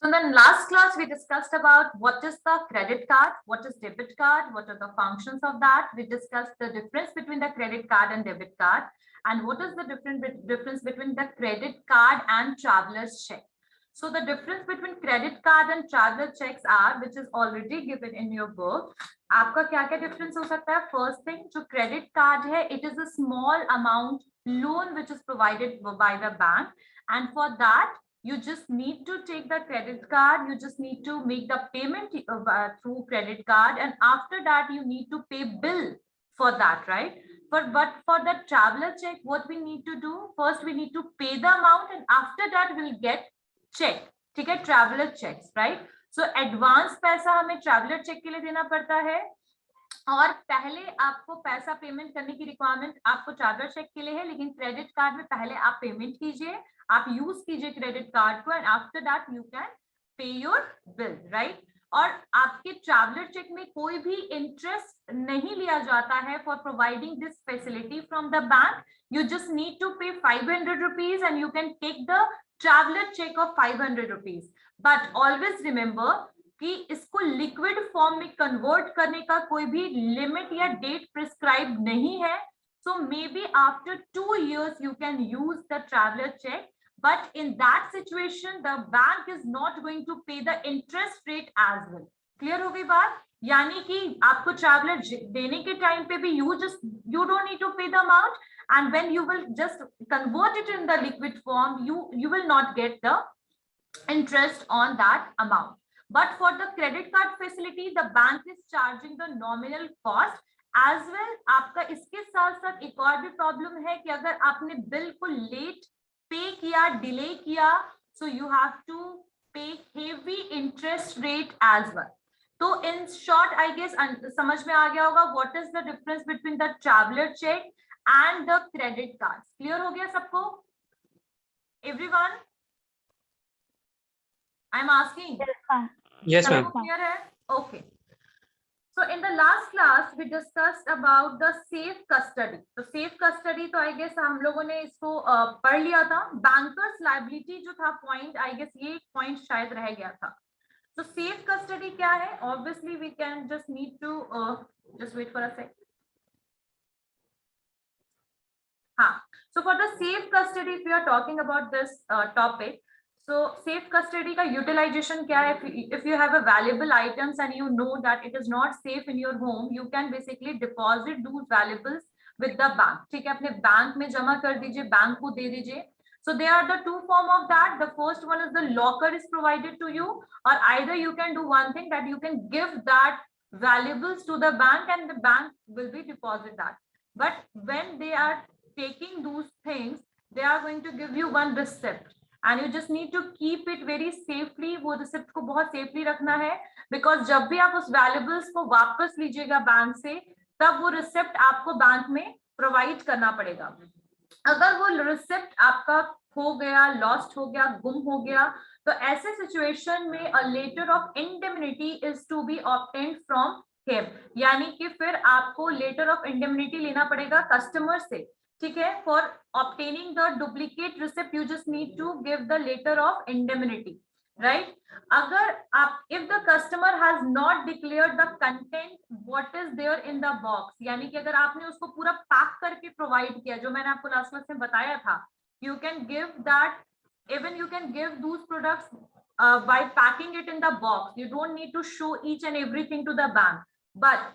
So in the last class, we discussed about what is the credit card, what is debit card, what are the functions of that. We discussed the difference between the credit card and debit card, and what is the difference between the credit card and traveler's check. So the difference between credit card and traveler checks are, which is already given in your book. आपका क्या क्या difference हो सकता है? First thing, जो credit card है, it is a small amount loan which is provided by the bank, and for that you just need to take the credit card, you just need to make the payment through credit card, and after that you need to pay bill for that, right? But for the traveler check, what we need to do, first we need to pay the amount, and after that we'll get check. ठीक है, traveler checks, right? So advance पैसा हमें traveler check के लिए देना पड़ता है, और पहले आपको पैसा पेमेंट करने की रिक्वायरमेंट आपको ट्रैवलर चेक के लिए है, लेकिन क्रेडिट कार्ड में पहले आप पेमेंट कीजिए, आप यूज कीजिए क्रेडिट कार्ड को, and after that you can pay your bill, right? और आपके ट्रैवलर चेक में कोई भी इंटरेस्ट नहीं लिया जाता है for providing this facility from the bank. You just need to pay 500 rupees and you can take the traveller cheque of 500 rupees. But always remember कि इसको लिक्विड फॉर्म में कन्वर्ट करने का कोई भी लिमिट या डेट प्रिस्क्राइब नहीं है. So may be after 2 years you can use the traveler check, but in that situation the bank is not going to pay the interest rate as well. Clear हो गई बात? यानी कि आपको traveller देने के टाइम पे भी you don't need to pay the amount, and when you will just convert it in the liquid form, you will not get the interest on that amount. But for the credit card facility, the bank is charging the nominal cost as well. आपका इसके साथ साथ एक और भी problem है कि अगर आपने बिल को लेट पे किया, डिले किया, so you have to pay heavy interest rate as well. तो in short, I guess समझ में आ गया होगा what is the difference between the traveler check and the credit cards. Clear हो गया सबको? Everyone? I'm asking. Yes, ma'am. Clear hai? Okay. So in the last class we discussed about the safe custody. तो safe custody तो I guess हम लोगों ने इसको पढ़ लिया था. Bankers liability जो था point, I guess ये point शायद रह गया था. So safe custody क्या है? Obviously we can just need to just wait for a sec. हाँ. So for the safe custody, if we are talking about this topic, so safe custody का utilization क्या है? If you have a valuable items and you know that it is not safe in your home, you can basically deposit those valuables with the bank. ठीक है, अपने bank में जमा कर दीजिए, बैंक को दे दीजिए. So there are the two form of that. The first one is the locker is provided to you, or either you can do one thing that you can give that valuables to the bank and the bank will be deposit that. But when they are taking those things, they are going to give you one receipt. And you just need to keep it very safely. वो receipt को बहुत safely रखना है, because जब भी आप उस valuables को वापस लीजिएगा बैंक से, तब वो रिसिप्ट आपको बैंक में प्रोवाइड करना पड़ेगा. अगर वो रिसिप्ट आपका खो गया, लॉस्ट हो गया, गुम हो गया, तो ऐसे सिचुएशन में a letter of indemnity is to be obtained from him. यानी कि फिर आपको लेटर ऑफ इंडेमनिटी लेना पड़ेगा कस्टमर से. ठीक है, for obtaining the duplicate receipt you just need to give the letter of indemnity, right? अगर आप, if the customer has not declared the content what is there in the box, यानी कि अगर आपने उसको पूरा पैक करके प्रोवाइड किया, जो मैंने आपको लास्ट क्लास में बताया था, you can give that, even you can give those products by packing it in the box. You don't need to show each and everything to the bank, but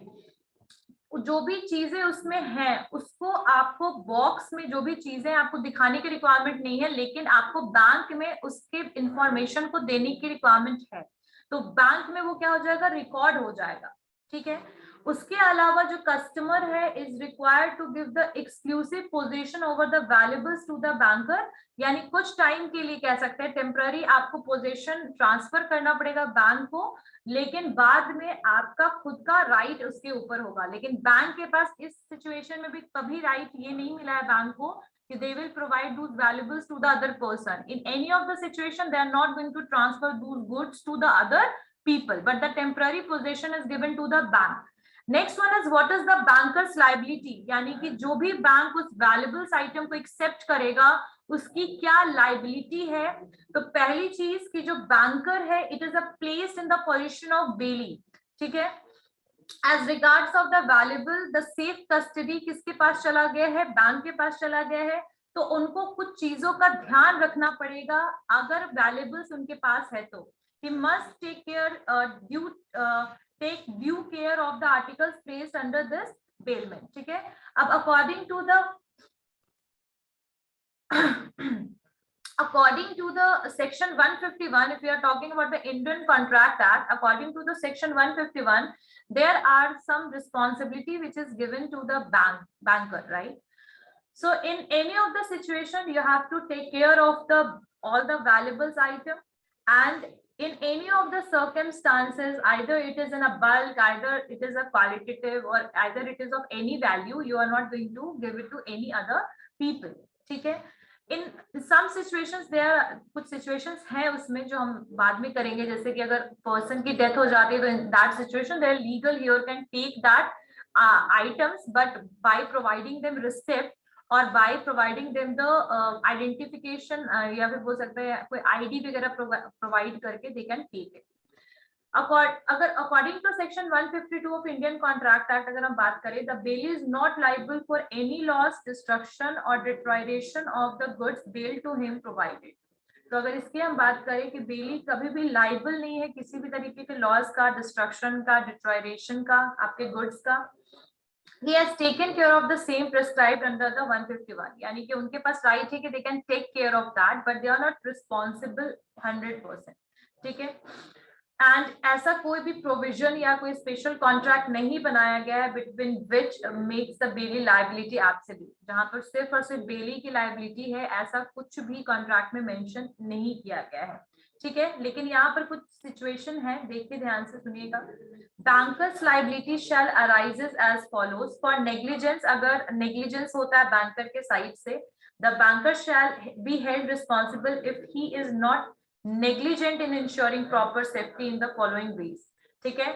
जो भी चीजें उसमें है उसको आपको बॉक्स में जो भी चीजें आपको दिखाने की रिक्वायरमेंट नहीं है, लेकिन आपको बैंक में उसके इंफॉर्मेशन को देने की रिक्वायरमेंट है. तो बैंक में वो क्या हो जाएगा, रिकॉर्ड हो जाएगा. ठीक है, उसके अलावा जो कस्टमर है is required to give the exclusive position over the valuables to the banker. यानी कुछ टाइम के लिए कह सकते हैं टेम्पररी आपको पोजीशन ट्रांसफर करना पड़ेगा बैंक को, लेकिन बाद में आपका खुद का राइट उसके ऊपर होगा. लेकिन बैंक के पास इस सिचुएशन में भी कभी राइट ये नहीं मिला है बैंक को कि they will provide those valuables to the other person. In any of the situation they are not going to transfer those goods to the other people, but the temporary possession is given to the bank. Next one is what is the banker's liability. यानी कि जो भी bank उस valuables item को accept करेगा उसकी क्या liability है। तो पहली चीज कि जो बैंकर है it is a placed in the position of bailee, ठीक है। As regards of the valuable the safe custody किसके पास चला गया है, बैंक के पास चला गया है, तो उनको कुछ चीजों का ध्यान रखना पड़ेगा। अगर वैल्यूएबल्स उनके पास है तो he must take due care of the articles placed under this bailment, ठीक है। अब according to the according to the section 151, if we are talking about the Indian Contract Act, according to the section 151, there are some responsibility which is given to the banker, right? So in any of the situation, you have to take care of all the valuables item, and in any of the circumstances, either it is in a bulk, either it is a qualitative, or either it is of any value, you are not going to give it to any other people, ठीक है। In some situations there कुछ situations हैं उसमें जो हम बाद में करेंगे, जैसे कि अगर person की death हो जाती है तो in that situation their legal here can take that items, but by providing them receipt or by providing them the identification, या फिर बोल सकते हैं कोई ID वगैरह provide करके they can take it. अगर according to section 152 of Indian Contract Act अगर हम बात करें, the bailey is not liable for any loss, destruction or deterioration of the goods bailed to him provided. तो अगर इसकी हम बात करें कि बेली कभी भी लाइबल नहीं है किसी भी तरीके के लॉस का, डिस्ट्रक्शन का, डिटोरिएशन का, आपके गुड्स का। He has taken care of the same prescribed under the 151, यानी कि उनके पास राइट है कि they can take care of that, but they are not responsible 100%, ठीक है। एंड ऐसा कोई भी प्रोविजन या कोई स्पेशल कॉन्ट्रैक्ट नहीं बनाया गया है between which makes the belly liability absolute, जहां पर सिर्फ और सिर्फ बेली की लायबिलिटी है, ऐसा कुछ भी कॉन्ट्रैक्ट में मेंशन नहीं किया गया है, ठीक है। लेकिन यहाँ पर कुछ सिचुएशन है, देखिए ध्यान से सुनिएगा। Bankers liability shall arises as follows. For negligence, अगर नेग्लिजेंस होता है बैंकर के साइड से, the banker shall be held responsible if he is not negligent in ensuring proper safety in the following ways, ठीक है।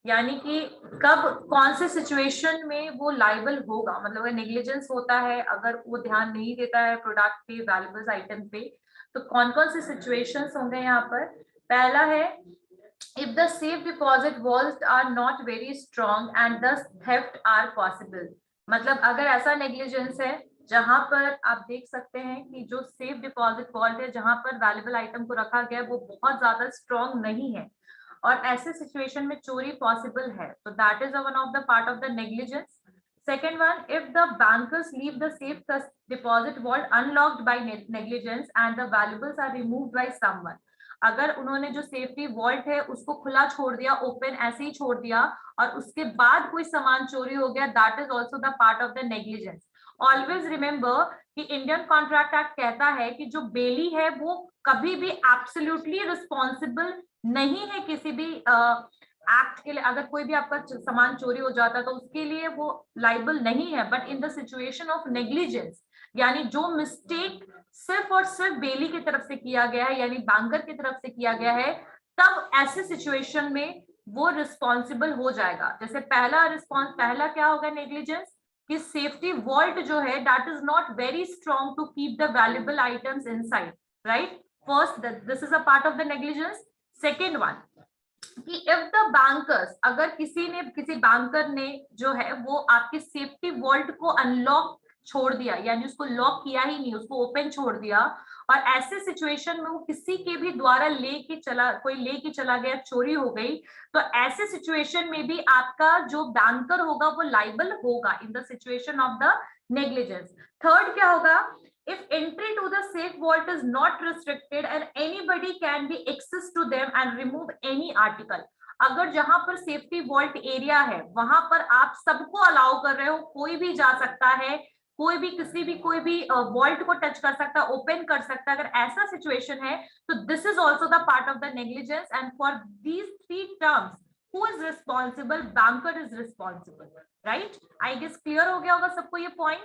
यानी कि कब कौन से सिचुएशन में वो लाइबल होगा, मतलब नेग्लिजेंस होता है अगर वो ध्यान नहीं देता है प्रोडक्ट पे, वैल्यूएबल आइटम पे, तो कौन कौन से सिचुएशंस होंगे यहाँ पर। पहला है if the safe deposit vaults are not very strong and thus theft are possible, मतलब अगर ऐसा नेग्लिजेंस है जहां पर आप देख सकते हैं कि जो सेफ डिपॉजिट वॉल्ट है जहां पर वैल्यूएबल आइटम को रखा गया है वो बहुत ज्यादा स्ट्रॉन्ग नहीं है और ऐसे सिचुएशन में चोरी पॉसिबल है, तो that is one of the part of the negligence. Second one, if the bankers leave the safe deposit vault unlocked by negligence and the valuables are removed by someone, अगर उन्होंने जो safety vault है उसको खुला छोड़ दिया, open ऐसे ही छोड़ दिया और उसके बाद कोई सामान चोरी हो गया, that is also the part of the negligence. Always remember कि इंडियन कॉन्ट्रैक्ट एक्ट कहता है कि जो बेली है वो कभी भी एब्सोल्युटली रिस्पॉन्सिबल नहीं है किसी भी एक्ट के लिए। अगर कोई भी आपका सामान चोरी हो जाता है तो उसके लिए वो लाइबल नहीं है, but in the situation of negligence, यानी जो मिस्टेक सिर्फ और सिर्फ बेली की तरफ से किया गया है, यानी बैंकर की तरफ से किया गया है, तब ऐसे सिचुएशन में वो रिस्पॉन्सिबल हो जाएगा। जैसे पहला क्या होगा नेग्लिजेंस, कि सेफ्टी वॉल्ट जो है that is not very strong to keep the valuable items inside, right. First this is a part of the negligence. Second one कि इफ द बैंकर्स, अगर किसी बैंकर ने जो है वो आपकी सेफ्टी वॉल्ट को अनलॉक छोड़ दिया, यानी उसको लॉक किया ही नहीं, उसको ओपन छोड़ दिया, और ऐसे सिचुएशन में वो किसी के भी द्वारा कोई लेके चला गया, चोरी हो गई, तो ऐसे सिचुएशन में भी आपका जो बैंकर होगा वो लाइबल होगा इन the situation of the negligence. Third क्या होगा, if entry to the safe vault is not restricted and anybody can be access to them and remove any article, अगर जहां पर सेफ्टी वॉल्ट एरिया है वहां पर आप सबको अलाउ कर रहे हो, कोई भी जा सकता है, कोई भी वॉल्ट को टच कर सकता है, ओपन कर सकता है, अगर ऐसा सिचुएशन है तो this is also the part of the negligence. And for these three terms who is responsible, banker is responsible, right. I guess clear हो गया होगा सबको ये पॉइंट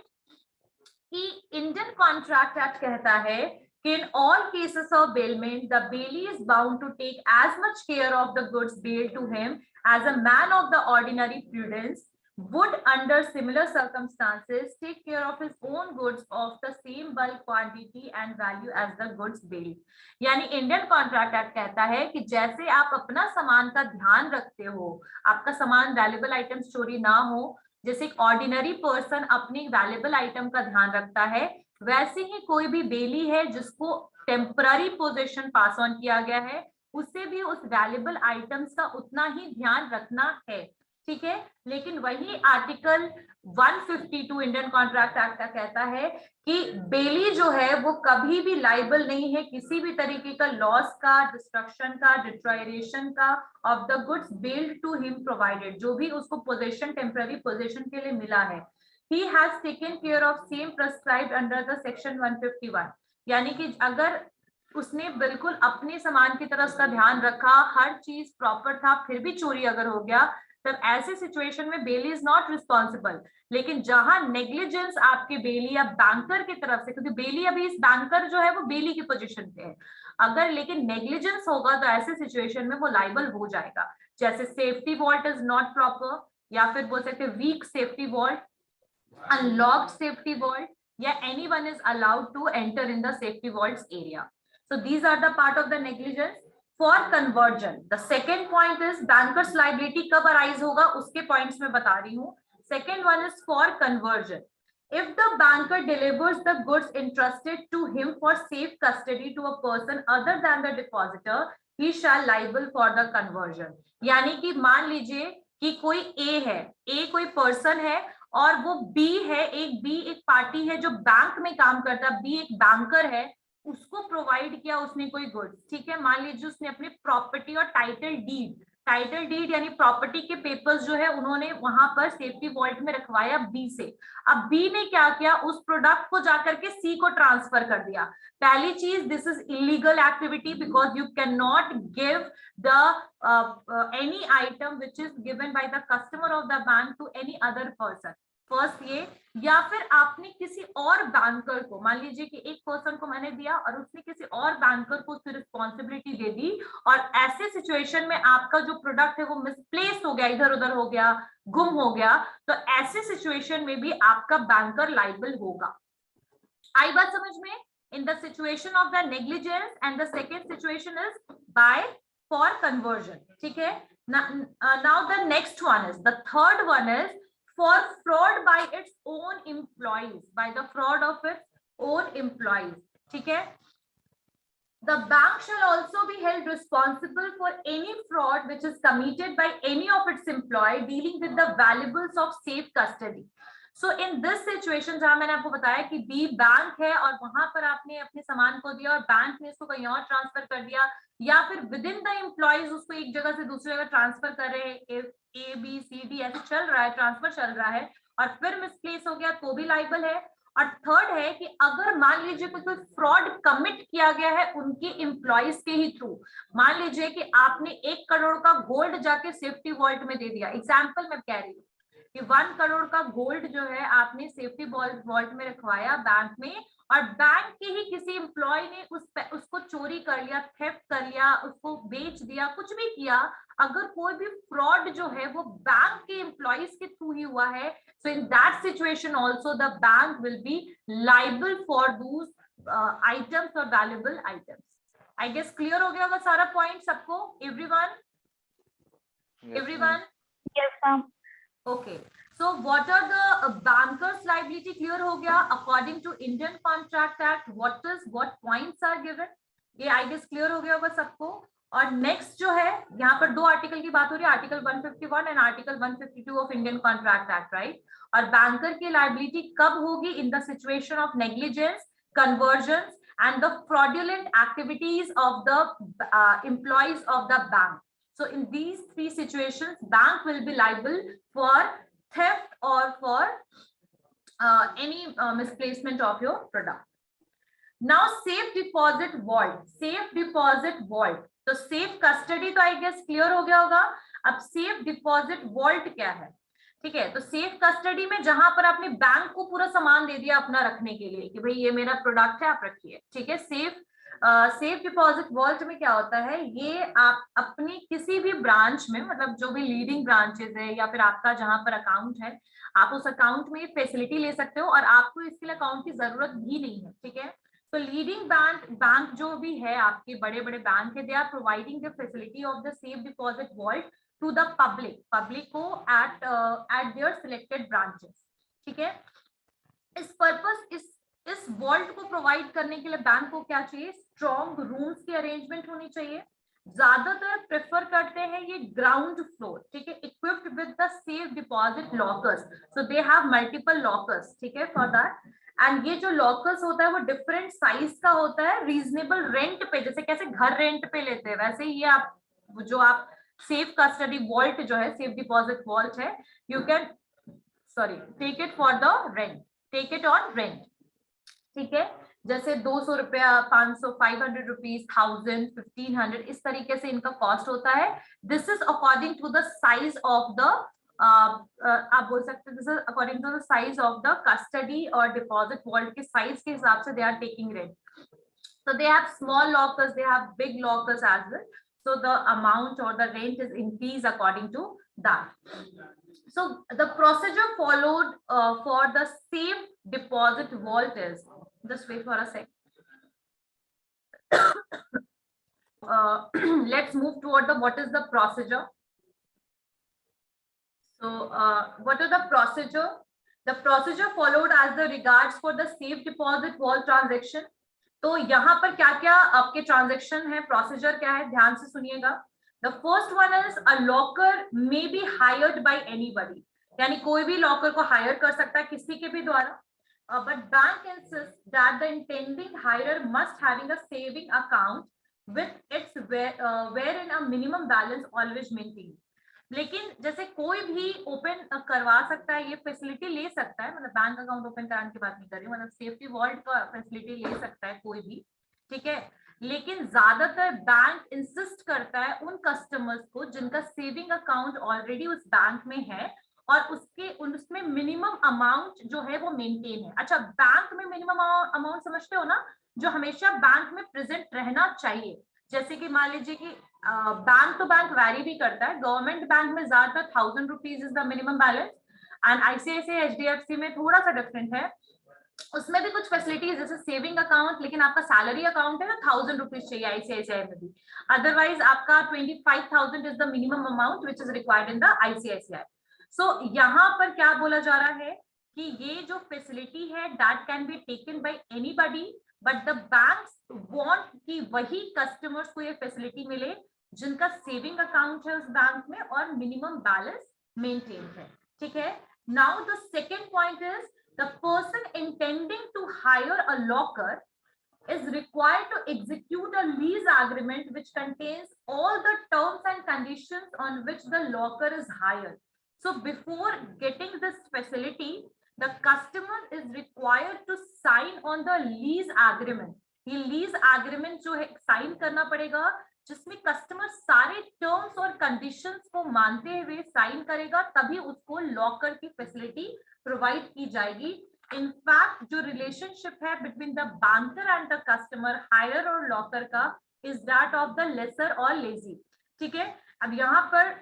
कि इंडियन कॉन्ट्रैक्ट एक्ट कहता है कि in all cases of bailment the bailey is bound to take as much care of the goods bailed to him as a man of the ordinary prudence, would under similar circumstances take care of his own goods of the same bulk quantity and value as the goods bailed. यानी Indian contract act कहता है कि जैसे आप अपना सामान का ध्यान रखते हो, आपका सामान वैल्यूएबल आइटम्स चोरी ना हो, जैसे एक ऑर्डिनरी पर्सन अपनी वैल्यूएबल आइटम का ध्यान रखता है, वैसे ही कोई भी बेली है जिसको टेम्पररी पोजीशन पास ऑन किया गया है, उसे भी उस वैल्यूएबल आइटम्स का उतना ही ध्यान रखना है, ठीक है। लेकिन वही आर्टिकल 152 इंडियन कॉन्ट्रैक्ट एक्ट का कहता है कि बेली जो है वो कभी भी लाइबल नहीं है किसी भी तरीके का लॉस का, डिस्ट्रक्शन का, डिट्रायरेशन का of the goods bailed to him provided, जो भी उसको पोजीशन, टेम्पररी पोजीशन के लिए मिला है। He has taken care of same prescribed under the section 151, यानी कि अगर उसने बिल्कुल अपने सामान की तरफ उसका ध्यान रखा, हर चीज प्रॉपर था, फिर भी चोरी अगर हो गया, तब ऐसे सिचुएशन में बेली इज नॉट रिस्पॉन्सिबल। लेकिन जहां नेग्लिजेंस आपके बेली या बैंकर की तरफ से, क्योंकि बेली अभी इस बैंकर जो है वो बेली की पोजीशन पे है, अगर लेकिन नेग्लिजेंस होगा तो ऐसे सिचुएशन में वो लाइबल हो जाएगा। जैसे safety vault is not proper, या फिर बोल सकते weak safety vault, unlocked safety vault, या anyone is allowed to enter in the safety vaults area. So these are the part of the negligence. For conversion, the second point is bankers liability कब arise होगा, उसके points में बता रही हूँ। Second one is for conversion. If the banker delivers the goods entrusted to him for safe custody to a person other than the depositor, he shall liable for the conversion. यानी कि मान लीजिए कि कोई A है, A कोई person है और वो B है, एक पार्टी है जो बैंक में काम करता है, B एक बैंकर है, उसको प्रोवाइड किया उसने कोई गुड्स, ठीक है। मान लीजिए उसने अपनी प्रॉपर्टी और टाइटल डीड यानी प्रॉपर्टी के पेपर्स जो है उन्होंने वहां पर सेफ्टी वॉल्ट में रखवाया बी से। अब बी ने क्या किया, उस प्रोडक्ट को जाकर के सी को ट्रांसफर कर दिया। पहली चीज, this is illegal activity because you can not give the any item which is given by the customer of the bank to any other person. First ये, या फिर आपने किसी और बैंकर को, मान लीजिए कि एक पर्सन को मैंने दिया और उसने किसी और बैंकर को उसकी रिस्पॉन्सिबिलिटी दे दी, और ऐसे सिचुएशन में आपका जो प्रोडक्ट है वो मिसप्लेस हो गया, इधर उधर हो गया, गुम हो गया, तो ऐसे सिचुएशन में भी आपका बैंकर लाइबल होगा। आई बात समझ में? इन the situation of the negligence, and the second situation is by for conversion, ठीक है। Now the next one is, the third one is for fraud by its own employees, by the fraud of its own employees, ठीक है। The bank shall also be held responsible for any fraud which is committed by any of its employee dealing with the valuables of safe custody. So in this situation, जहां मैंने आपको बताया कि B bank है और वहां पर आपने अपने सामान को दिया और बैंक ने इसको कहीं और ट्रांसफर कर दिया, या फिर विद इन द एम्प्लॉइज उसको एक जगह से दूसरी जगह ट्रांसफर कर रहे हैं, ए बी सी डी ऐसे चल रहा है, ट्रांसफर चल रहा है, और फिर मिसप्लेस हो गया तो भी लाइबल है। और थर्ड है कि अगर मान लीजिए कोई फ्रॉड कमिट किया गया है उनके एम्प्लॉइज के ही थ्रू, मान लीजिए कि आपने 1 करोड़ का गोल्ड जाके सेफ्टी वॉल्ट में दे दिया, एग्जाम्पल मैं कह रही हूँ कि 1 करोड़ का गोल्ड जो है आपने सेफ्टी वॉल्ट में रखवाया बैंक में, और बैंक के ही किसी एम्प्लॉय ने उसको चोरी कर लिया, थेफ्ट कर लिया, उसको बेच दिया, कुछ भी किया, अगर कोई भी फ्रॉड जो है वो बैंक के एम्प्लॉइज के थ्रू ही हुआ है, so in that situation also the bank will be liable for those items or valuable items. I guess clear हो गया होगा सारा पॉइंट सबको, everyone? Everyone? Yes, ma'am. Okay, so what are the bankers liability? clear हो गया according to Indian Contract Act, what points are given, ये I guess clear हो गया होगा सबको। और नेक्स्ट जो है यहाँ पर 2 आर्टिकल की बात हो रही है, article 151 and article 152 of Indian contract act, right. और बैंकर की लायबिलिटी कब होगी? इन the situation of negligence, conversion and the fraudulent activities of the employees of the bank. So in these 3 situations, bank will be liable for theft or for any misplacement of your product. Now safe deposit vault, safe deposit vault. तो safe custody तो आई guess clear हो गया होगा। अब safe deposit vault क्या है? ठीक है, तो सेफ कस्टडी में जहां पर आपने बैंक को पूरा सामान दे दिया अपना रखने के लिए कि भाई ये मेरा प्रोडक्ट है आप रखिए, ठीक है। सेफ सेफ डिपॉजिट वॉल्ट में क्या होता है, ये आप अपनी किसी भी ब्रांच में, मतलब जो भी लीडिंग ब्रांचेस है या फिर आपका जहां पर अकाउंट है, आप उस अकाउंट में फैसिलिटी ले सकते हो और आपको इसके लिए अकाउंट की जरूरत भी नहीं है, ठीक है। तो लीडिंग बैंक जो भी है, आपके बड़े बड़े बैंक है, they are providing the facility of the safe deposit vault to the public को एट देयर सिलेक्टेड ब्रांचेस, ठीक है। इस पर्पस इस वॉल्ट को प्रोवाइड करने के लिए बैंक को क्या चाहिए, स्ट्रॉन्ग रूम्स की अरेंजमेंट होनी चाहिए। ज्यादातर प्रेफर करते हैं ये ग्राउंड फ्लोर, ठीक है, equipped with the safe deposit lockers, so they have multiple lockers, ठीक है, फॉर दैट। एंड ये जो लॉकर्स होता है वो डिफरेंट साइज का होता है, रीजनेबल रेंट पे, जैसे कैसे घर रेंट पे लेते हैं वैसे ही ये आप जो आप सेफ कस्टडी वॉल्ट जो है, सेफ डिपॉजिट वॉल्ट है, you can sorry take it for the rent, take it on rent, ठीक है। जैसे 200 रुपया, 500, 500 रुपीज, 1000, 1500, इस तरीके से इनका कॉस्ट होता है। This is according to the size of the आप बोल सकते हैं this is according to the size of the custody और डिपॉजिट वॉल्ट के साइज के हिसाब से they are taking rent. So they have small lockers, they have big lockers as well. So the amount or the rent is increased according to that. So the procedure followed for the safe deposit vault is, just wait for a sec. Let's move toward the what is the procedure. So what is the procedure? The procedure followed as the regards for the safe deposit vault transaction. तो यहाँ पर क्या क्या आपके transaction है, procedure क्या है, ध्यान से सुनिएगा। The first one is a locker may be hired by anybody, यानी कोई भी लॉकर को हायर कर सकता है किसी के भी द्वारा, but bank insist that the intending hirer must having a saving account with its where in a minimum balance always maintain. लेकिन जैसे कोई भी ओपन करवा सकता है, ये फैसिलिटी ले सकता है, मतलब बैंक अकाउंट ओपन कराने की बात नहीं कर रही हूँ, मतलब सेफ्टी वॉल्ट का फैसिलिटी ले सकता है कोई भी, ठीक है। लेकिन ज्यादातर बैंक इंसिस्ट करता है उन कस्टमर्स को जिनका सेविंग अकाउंट ऑलरेडी उस बैंक में है और उसमें मिनिमम अमाउंट जो है वो मेंटेन है। अच्छा, बैंक में मिनिमम अमाउंट समझते हो ना, जो हमेशा बैंक में प्रेजेंट रहना चाहिए। जैसे कि मान लीजिए कि बैंक टू बैंक वैरी भी करता है, गवर्नमेंट बैंक में ज्यादातर 1000 rupees is the minimum balance, and ICICI HDFC में थोड़ा सा डिफरेंट है, उसमें भी कुछ फैसिलिटीज जैसे सेविंग अकाउंट, लेकिन आपका सैलरी अकाउंट है ना 1000 रुपीज चाहिए आईसीआईसीआई में भी, अदरवाइज आपका 25,000 is the minimum amount which is required in the ICICI. So यहाँ पर क्या बोला जा रहा है कि ये जो फैसिलिटी है that can be taken by anybody, but the banks want कि वही कस्टमर्स को ये फैसिलिटी मिले जिनका सेविंग अकाउंट है उस बैंक में और मिनिमम बैलेंस मेंटेन है, ठीक है। Now the second point is the person intending to hire a locker is required to execute a lease agreement which contains all the terms and conditions on which the locker is hired. So before getting this facility, the customer is required to sign on the lease agreement. ये lease agreement जो है sign करना पड़ेगा, जिसमें customer सारे terms और conditions को मानते हुए साइन करेगा, तभी उसको लॉकर की फैसिलिटी प्रोवाइड की जाएगी। इनफैक्ट जो रिलेशनशिप है between the banker and the customer, hirer और लॉकर का, is that of the lessor और लेजी, ठीक है। अब यहाँ पर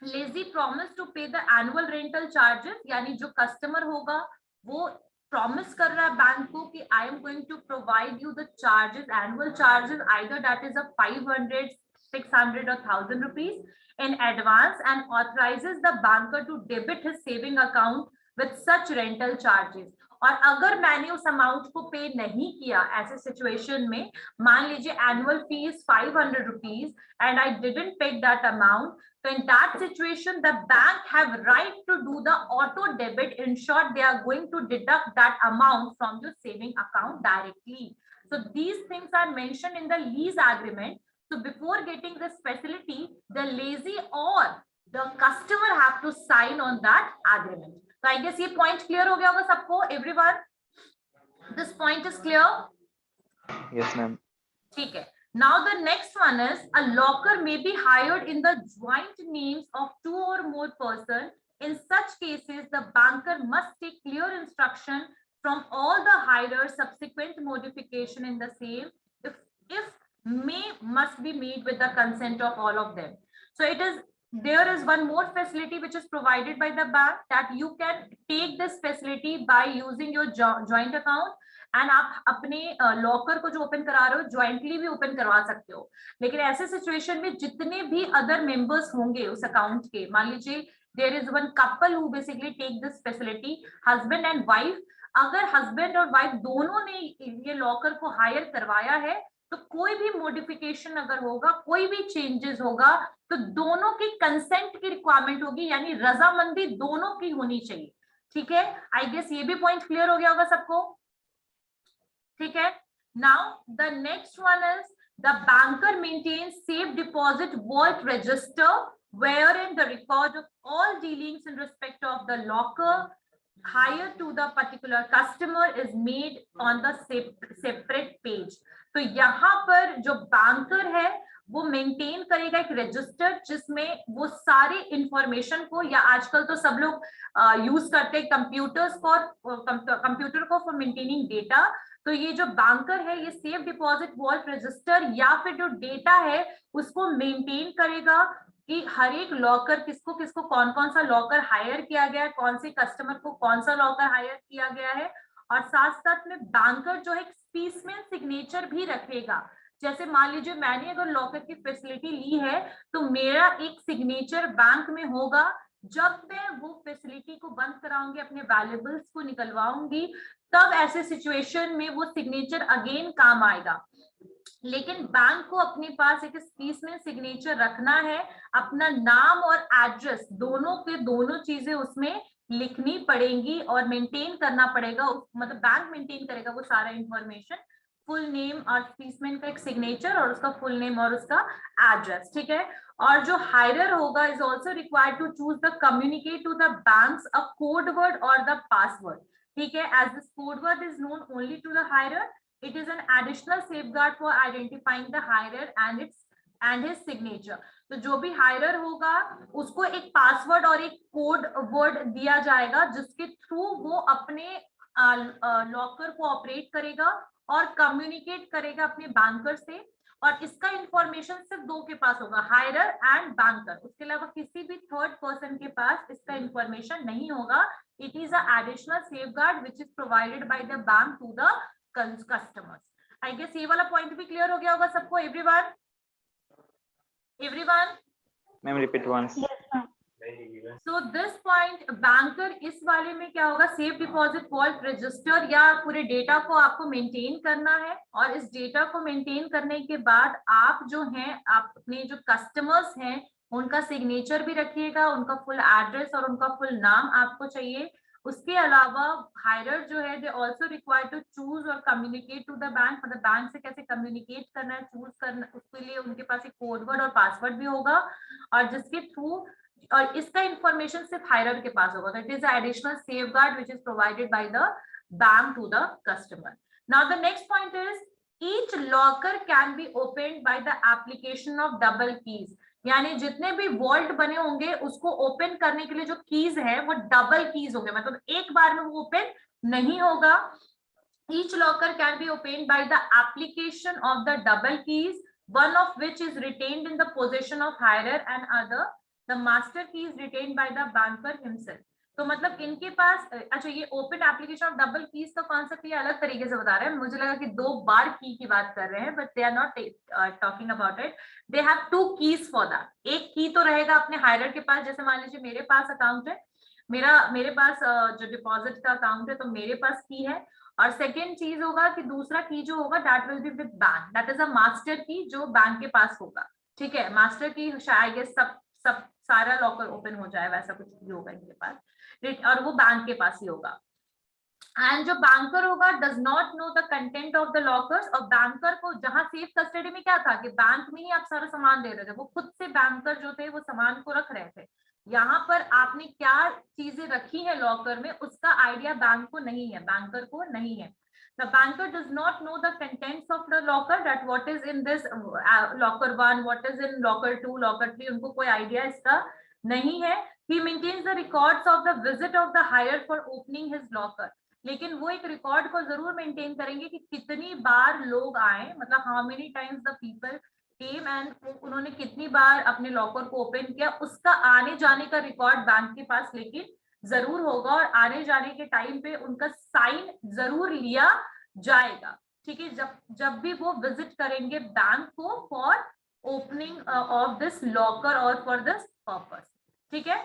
lessee promise to pay the annual rental charges, यानी जो कस्टमर होगा वो प्रॉमिस कर रहा है बैंक को कि I am going to provide you the charges, annual charges, either that is a 500, 600 or 1000 rupees in advance, and authorizes the banker to debit his saving account with such rental charges. और अगर मैंने उस amount को पे नहीं किया ऐसे situation में, मान लीजिए annual fee is 500 rupees and I didn't pay that amount, so in that situation the bank have right to do the auto debit. In short, they are going to deduct that amount from your saving account directly. So these things are mentioned in the lease agreement. So before getting this facility, the lessee or the customer have to sign on that agreement. So I guess ये point clear हो गया होगा सबको, everyone? This point is clear? Yes, ma'am. ठीक है. Now the next one is a locker may be hired in the joint names of 2 or more persons. In such cases, the banker must take clear instruction from all the hirers subsequent modification in the same. If if may must be made with the consent of all of them. So there is one more facility which is provided by the bank, that you can take this facility by using your joint account, and आप अपने locker को जो open करा रहे हो jointly भी open करवा सकते हो. लेकिन ऐसे सिचुएशन में जितने भी अदर मेंबर्स होंगे उस अकाउंट के, मान लीजिए there is one couple who basically take this facility, husband and wife, अगर हस्बैंड और वाइफ दोनों ने ये लॉकर को हायर करवाया है, तो कोई भी मॉडिफिकेशन अगर होगा, कोई भी चेंजेस होगा, तो दोनों की कंसेंट की रिक्वायरमेंट होगी, यानी रजामंदी दोनों की होनी चाहिए. ठीक है, आई गेस ये भी पॉइंट क्लियर हो गया होगा सबको. ठीक है, now the next one is the banker maintains safe deposit vault register wherein the record of all dealings in respect of the locker hire to the particular customer is made on the separate page. तो यहाँ पर जो banker है वो maintain करेगा एक register जिसमें वो सारे इंफॉर्मेशन को, या आजकल तो सब लोग यूज करते हैं कंप्यूटर को फॉर मेंटेनिंग डेटा. तो ये जो बैंकर है ये सेफ डिपॉजिट वॉल्ट रजिस्टर या फिर जो डेटा है उसको मेंटेन करेगा कि हर एक लॉकर किसको किसको कौन कौन सा लॉकर हायर किया गया है, कौन से कस्टमर को कौन सा लॉकर हायर किया गया है. और साथ साथ में बैंकर जो है एक स्पेसमैन सिग्नेचर भी रखेगा. जैसे मान लीजिए मैंने अगर लॉकर की फैसिलिटी ली है तो मेरा एक सिग्नेचर बैंक में होगा. जब मैं वो फैसिलिटी को बंद कराऊंगी, अपने वैल्यूएबल्स को निकलवाऊंगी, तब ऐसे सिचुएशन में वो सिग्नेचर अगेन काम आएगा. लेकिन बैंक को अपने पास एक स्पेस में सिग्नेचर रखना है, अपना नाम और एड्रेस दोनों के दोनों चीजें उसमें लिखनी पड़ेंगी और मेंटेन करना पड़ेगा. मतलब बैंक मेंटेन करेगा वो सारा इंफॉर्मेशन, फुल नेम और स्पेसमैन का एक सिग्नेचर और उसका फुल नेम और उसका एड्रेस. ठीक है, और जो हायरर होगा is also required to choose the communicate to the banks a code word और द पासवर्ड. ठीक है, as this code word is known only to the hirer, it is an additional safeguard for identifying the hirer and his signature. तो जो भी हायरर होगा उसको एक password और एक कोड वर्ड दिया जाएगा जिसके थ्रू वो अपने लॉकर को ऑपरेट करेगा और कम्युनिकेट करेगा अपने बैंकर से. और इसका इंफॉर्मेशन सिर्फ दो के पास होगा, हायरर एंड बैंकर. उसके अलावा किसी भी थर्ड पर्सन के पास इसका इंफॉर्मेशन नहीं होगा. It is a additional safeguard which is provided by the bank to the customers. I guess ये वाला पॉइंट भी क्लियर हो गया होगा सबको. everyone ma'am repeat once. So this point banker इस वाले में क्या होगा, सेफ डिपॉजिट वॉल्ट रजिस्टर या पूरे डेटा को आपको मेंटेन करना है. और इस डेटा को मेंटेन करने के बाद आप जो हैं, आप अपने जो कस्टमर्स हैं उनका सिग्नेचर भी रखिएगा, उनका फुल एड्रेस और उनका फुल नाम आपको चाहिए. उसके अलावा हायरर जो है they also required to choose और कम्युनिकेट टू द बैंक. मतलब बैंक से कैसे कम्युनिकेट करना है, चूज करना, उसके लिए उनके पास एक कोड वर्ड और पासवर्ड भी होगा और जिसके थ्रू, और इसका इंफॉर्मेशन सिर्फ हायरर के पास होगा. That is additional safeguard which is provided by the bank to the customer. Now the next point is each locker can be opened by the application of double keys. यानी जितने भी vault बने होंगे उसको ओपन करने के लिए जो कीज है वो डबल कीज होंगे, मतलब एक बार में वो ओपन नहीं होगा. Each locker can be open by the application of the double keys, one of which is retained in the possession of hirer and other the master key is retained by the banker himself. तो मतलब इनके पास, अच्छा ये open application of double keys का concept ये अलग तरीके से बता रहे हैं. मुझे लगा कि दो बार की बात कर रहे हैं, but they are not talking about it. They have two keys for that. एक की तो रहेगा अपने हायरर के पास. जैसे मान लीजिए मेरे पास अकाउंट है, मेरे पास जो डिपॉजिट का अकाउंट है तो मेरे पास की है. और सेकेंड चीज होगा कि दूसरा की जो होगा that will be with bank, that is a master की जो बैंक के पास होगा. ठीक है, मास्टर की आई गेस सब सारा लॉकर ओपन हो जाए वैसा कुछ भी होगा इनके पास, और वो बैंक के पास ही होगा. एंड जो बैंकर होगा does not know the content of the lockers. और बैंकर को, जहां सेफ कस्टडी में क्या था कि बैंक में ही आप सारा सामान दे रहे थे, वो खुद से बैंकर जो थे वो सामान को रख रहे थे. यहाँ पर आपने क्या चीजें रखी है लॉकर में उसका आइडिया बैंक को नहीं है, बैंकर को नहीं है. The banker does not know the contents of the locker, that what is in this locker 1, what is in locker 2, locker 3, उनको कोई आइडिया इसका नहीं है. He maintains the records of the visit of the hirer for opening his locker. लेकिन वो एक record को जरूर मेंटेन करेंगे कि कितनी बार लोग आए, मतलब how many times the people came and उन्होंने कितनी बार अपने लॉकर को ओपन किया, उसका आने जाने का रिकॉर्ड बैंक के पास लेकिन जरूर होगा और आने जाने के टाइम पे उनका साइन जरूर लिया जाएगा। ठीक है, जब भी वो विजिट करेंगे बैंक को for opening of this locker और फॉर दिस पर्पस। ठीक है,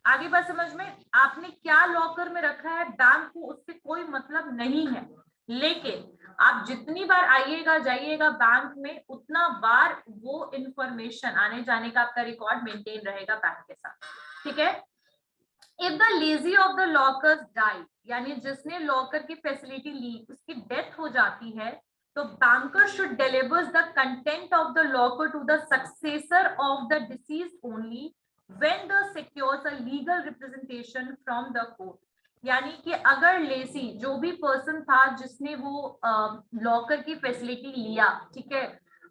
आगे बात समझ में, आपने क्या लॉकर में रखा है बैंक को उससे कोई मतलब नहीं है, लेकिन आप जितनी बार आइएगा जाइएगा बैंक में उतना बार वो इंफॉर्मेशन आने जाने का आपका रिकॉर्ड मेंटेन रहेगा बैंक के साथ। ठीक है, if the lessee of the lockers die, यानी जिसने लॉकर की फैसिलिटी ली उसकी डेथ हो जाती है, तो banker should deliver the content of the locker to the successor of the deceased only when the secures a legal representation from the court. यानी कि अगर लेसी जो भी पर्सन था जिसने वो लॉकर की फैसिलिटी लिया, ठीक है,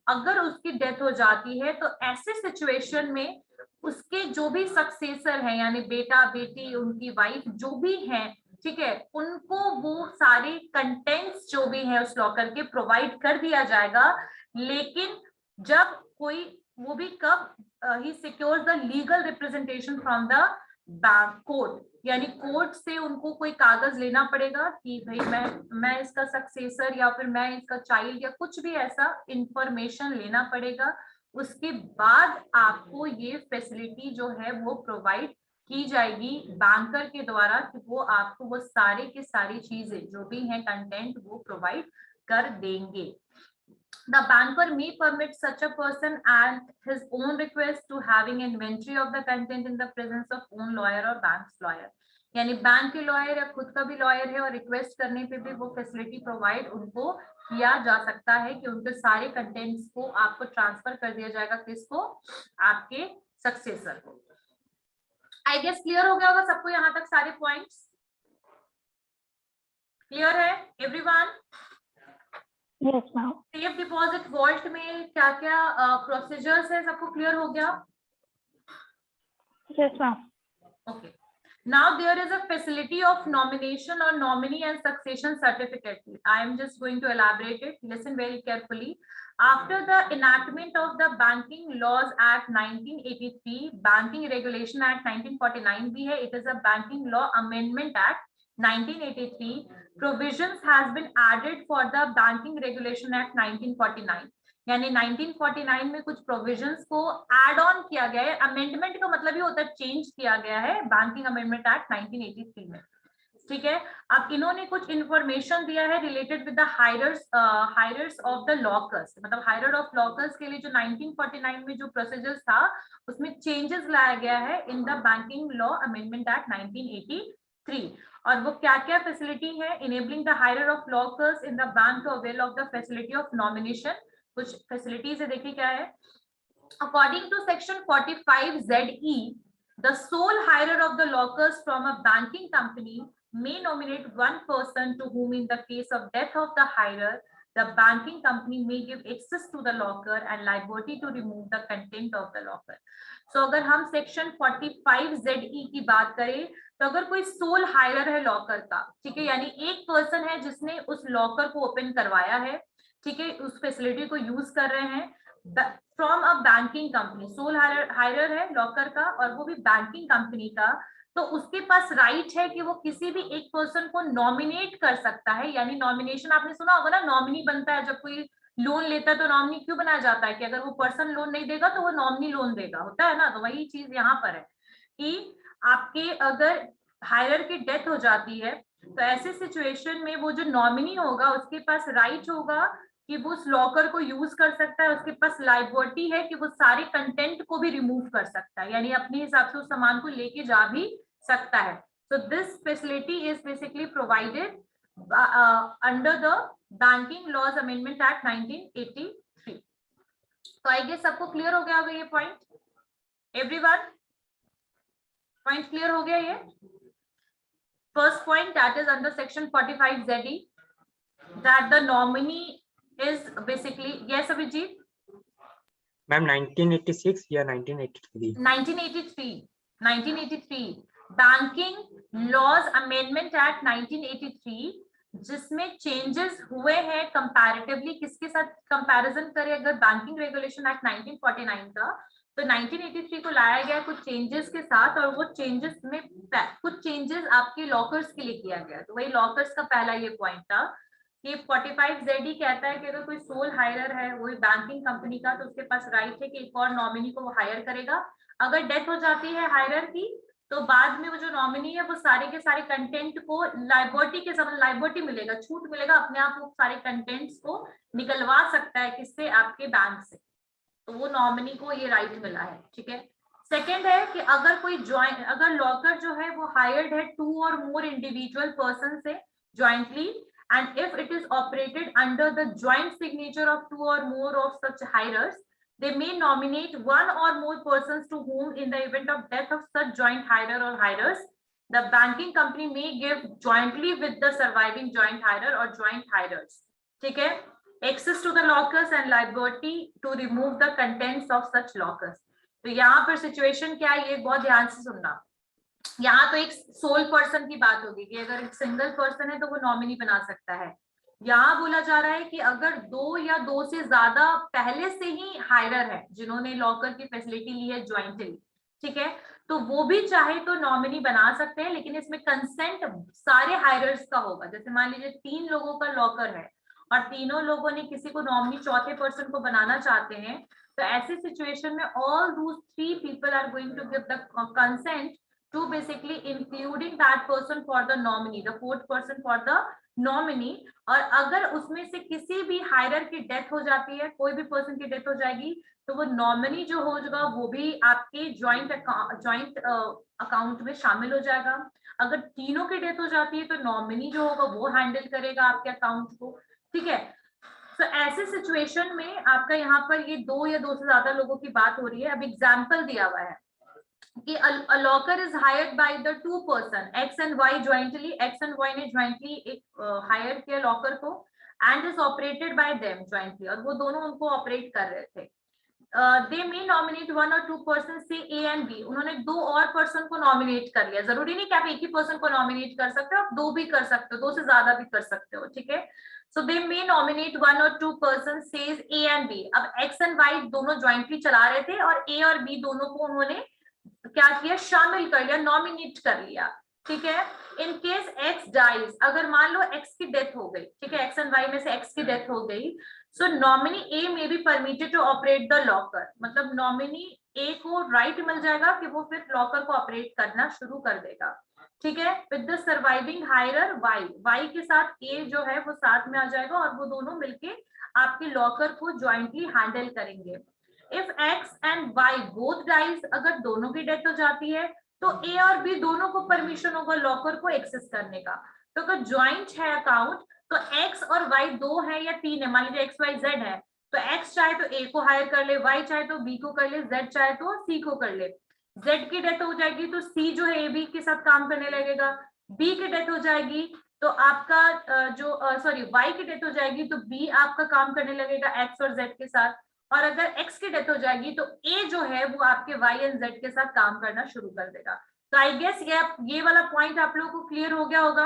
अगर उसकी डेथ हो जाती है तो ऐसे सिचुएशन में उसके जो भी सक्सेसर हैं, यानी बेटा बेटी उनकी वाइफ जो भी हैं, ठीक है, उनको वो सारे कंटेंट्स जो भी है उस लॉकर के प्रोवाइड कर दिया जाएगा। लेकिन जब कोई, वो भी कब, he secures the legal representation from the bank court, यानी कोर्ट से उनको कोई कागज लेना पड़ेगा कि भाई मैं इसका सक्सेसर या फिर मैं इसका चाइल्ड या कुछ भी ऐसा इंफॉर्मेशन लेना पड़ेगा। उसके बाद आपको ये फैसिलिटी जो है वो प्रोवाइड की जाएगी बैंकर के द्वारा कि वो आपको वो सारे की सारी चीजें जो भी हैं कंटेंट वो प्रोवाइड कर देंगे। The banker may permit such a person at his own request to having inventory of the content in the presence of own lawyer or bank's lawyer। यानी बैंक के लॉयर या खुद का भी लॉयर है और रिक्वेस्ट करने पे भी वो फैसिलिटी प्रोवाइड उनको किया जा सकता है कि उनके सारे कंटेंट्स को आपको ट्रांसफर कर दिया जाएगा, किसको, आपके सक्सेसर को। आई गेस क्लियर हो गया होगा सबको यहाँ तक, सारे पॉइंट्स क्लियर है everyone? Yes, ma'am. Safe deposit vault में क्या क्या प्रोसीजर्स है, सबको क्लियर हो गया? Yes, ma'am. Okay. Now there is a facility of nomination or nominee and succession certificate. I am just going to elaborate it. Listen very carefully. After the enactment of the Banking Laws Act 1983, Banking Regulation Act 1949 भी है, it is a Banking Law Amendment Act 1983. Provisions has been added for the Banking Regulation Act 1949. यानी 1949 में कुछ provisions को add on किया गया है। Amendment का मतलब ये होता है चेंज किया गया है बैंकिंग अमेंडमेंट एक्ट 1983 में। ठीक है, अब इन्होंने कुछ इंफॉर्मेशन दिया है related with the hirers of the lockers, मतलब हायरर ऑफ लॉकर्स के लिए जो 1949 में जो प्रोसीजर्स था उसमें चेंजेस लाया गया है in the banking law amendment act 1983। और वो क्या क्या फैसिलिटी है, enabling the hirer of lockers in the bank to avail of the facility of nomination. कुछ फैसिलिटीज है, देखिए क्या है। According to section 45 ZE, the sole hirer of the lockers from a banking company may nominate one person to whom, in the case of death of the hirer, the banking company may give access to the locker and liability to remove the content of the locker. So अगर हम section 45 ZE की बात करें तो अगर कोई soul hirer है locker का, ठीक है, यानी एक पर्सन है जिसने उस लॉकर को ओपन करवाया है, ठीक है, उस फैसिलिटी को यूज कर रहे हैं from a banking company, sole hirer है लॉकर का और वो भी बैंकिंग कंपनी का, तो उसके पास राइट है कि वो किसी भी एक पर्सन को नॉमिनेट कर सकता है। यानी नॉमिनेशन आपने सुना होगा ना, नॉमिनी बनता है जब कोई लोन लेता है तो नॉमिनी क्यों बनाया जाता है कि अगर वो पर्सन लोन नहीं देगा तो वो नॉमिनी लोन देगा, होता है ना। तो वही चीज यहाँ पर है कि आपके अगर हायरर की डेथ हो जाती है तो ऐसे सिचुएशन में वो जो नॉमिनी होगा उसके पास राइट होगा कि वो उस लॉकर को यूज कर सकता है, उसके पास लाइबिलिटी है कि वो सारे कंटेंट को भी रिमूव कर सकता है, यानी अपने हिसाब से उस सामान को लेके जा भी सकता है। So this facility is basically provided under the Banking Laws Amendment Act 1983. तो आई गेस सबको क्लियर हो गया होगा ये पॉइंट, एवरीवन पॉइंट क्लियर हो गया ये? First point that is under section 45 ZE that the nominee is basically, yes Abhijit? Ma'am, 1986 या 1983? 1983 बैंकिंग लॉज अमेंडमेंट एक्ट 1983, जिसमें चेंजेस हुए हैं कंपैरेटिवली। किसके साथ कंपैरिजन करें अगर बैंकिंग रेगुलेशन एक्ट 1949 का, तो 1983 को लाया गया कुछ चेंजेस के साथ, और वो चेंजेस में कुछ चेंजेस आपके लॉकर्स के लिए किया गया। तो वही लॉकर्स का पहला ये पॉइंट था कि 45Z कहता है कि अगर कोई सोल हायरर है वही बैंकिंग कंपनी का, तो उसके पास राइट है कि एक और नॉमिनी को वो हायर करेगा। अगर डेथ हो जाती है हायरर की, तो बाद में वो जो नॉमिनी है वो सारे के सारे कंटेंट को लाइबिलिटी के समय लाइबिलिटी मिलेगा, छूट मिलेगा, अपने आप वो सारे कंटेंट्स को निकलवा सकता है किससे, आपके बैंक से। तो वो नॉमिनी को ये राइट मिला है, ठीक है। सेकेंड है कि अगर कोई ज्वाइंट, अगर लॉकर जो है वो हायर्ड है 2 और मोर इंडिविजुअल पर्सन से jointly, and if it is operated under the joint signature of 2 or more of such hirers, they may nominate 1 or more persons to whom, in the event of death of such joint hirer or hirers, the banking company may give jointly with the surviving joint hirer or joint hirers, ठीक है, access to the lockers and liability to remove the contents of such lockers। तो यहाँ पर situation क्या है, ये बहुत ध्यान से सुनना। यहाँ तो एक सोल पर्सन की बात होगी कि अगर एक सिंगल पर्सन है तो वो नॉमिनी बना सकता है। यहाँ बोला जा रहा है कि अगर 2 या 2 से ज्यादा पहले से ही हायरर है जिन्होंने लॉकर की फैसिलिटी ली है ज्वाइंटली, ठीक है, तो वो भी चाहे तो नॉमिनी बना सकते हैं, लेकिन इसमें कंसेंट सारे हायरर्स का होगा। जैसे मान लीजिए 3 लोगों का लॉकर है और तीनों लोगों ने किसी को नॉमिनी चौथे पर्सन को बनाना चाहते हैं, तो ऐसी सिचुएशन में all those 3 people are going to give the consent to basically including that person for the nominee, the 4th person for the nominee। और अगर उसमें से किसी भी हायरर की डेथ हो जाती है, कोई भी पर्सन की डेथ हो जाएगी, तो वो नॉमिनी जो होगा वो भी आपके ज्वाइंट अकाउंट में शामिल हो जाएगा। अगर तीनों की डेथ हो जाती है तो नॉमिनी जो होगा वो हैंडल करेगा आपके अकाउंट को, ठीक है। तो ऐसे सिचुएशन में आपका यहाँ पर ये 2 या 2 से ज्यादा लोगों की बात हो रही है। अब एग्जाम्पल दिया हुआ है कि a locker is hired by the 2 person X and Y jointly, X and Y ने jointly एक hire किया लॉकर को and is operated by them jointly, और वो दोनों उनको ऑपरेट कर रहे थे। they may nominate 1 or 2 persons, say A and B। उन्होंने 2 और पर्सन को नॉमिनेट कर लिया। जरूरी नहीं कि आप एक ही पर्सन को नॉमिनेट कर सकते हो, आप 2 भी कर सकते हो, 2 से ज्यादा भी कर सकते हो, ठीक है। So they may nominate 1 or 2 persons, says A and B। अब X and Y दोनों ज्वाइंटली चला रहे थे और A और B दोनों को उन्होंने क्या किया, शामिल कर लिया, नॉमिनेट कर लिया, ठीक है। इन केस एक्स डाइज, अगर मान लो एक्स की डेथ हो गई, ठीक है, एक्स एंड वाई में से एक्स की डेथ हो गई, सो nominee A may be permitted to operate the locker. मतलब नॉमिनी ए को राइट मिल जाएगा कि वो फिर लॉकर को ऑपरेट करना शुरू कर देगा, ठीक है, with the surviving hirer Y. Y के साथ ए जो है वो साथ में आ जाएगा और वो दोनों मिलके आपके लॉकर को ज्वाइंटली हैंडल करेंगे। If X and Y both dies, अगर दोनों की डेथ हो जाती है तो A और B दोनों को परमिशन होगा लॉकर को एक्सेस करने का। तो अगर ज्वाइंट है अकाउंट तो X और Y 2 है या 3 है, मान लीजिए XYZ है, तो X चाहे तो A को हायर कर ले, Y चाहे तो B को कर ले, Z चाहे तो C को कर ले। Z की डेथ हो जाएगी तो C जो है AB के साथ काम करने लगेगा। B की डेथ हो जाएगी तो आपका Y की डेथ हो जाएगी तो B आपका काम करने लगेगा X और Z के साथ। और अगर X की डेथ हो जाएगी तो A जो है वो आपके Y एंड Z के साथ काम करना शुरू कर देगा। तो आई गेस ये वाला पॉइंट आप लोगों को क्लियर हो गया होगा।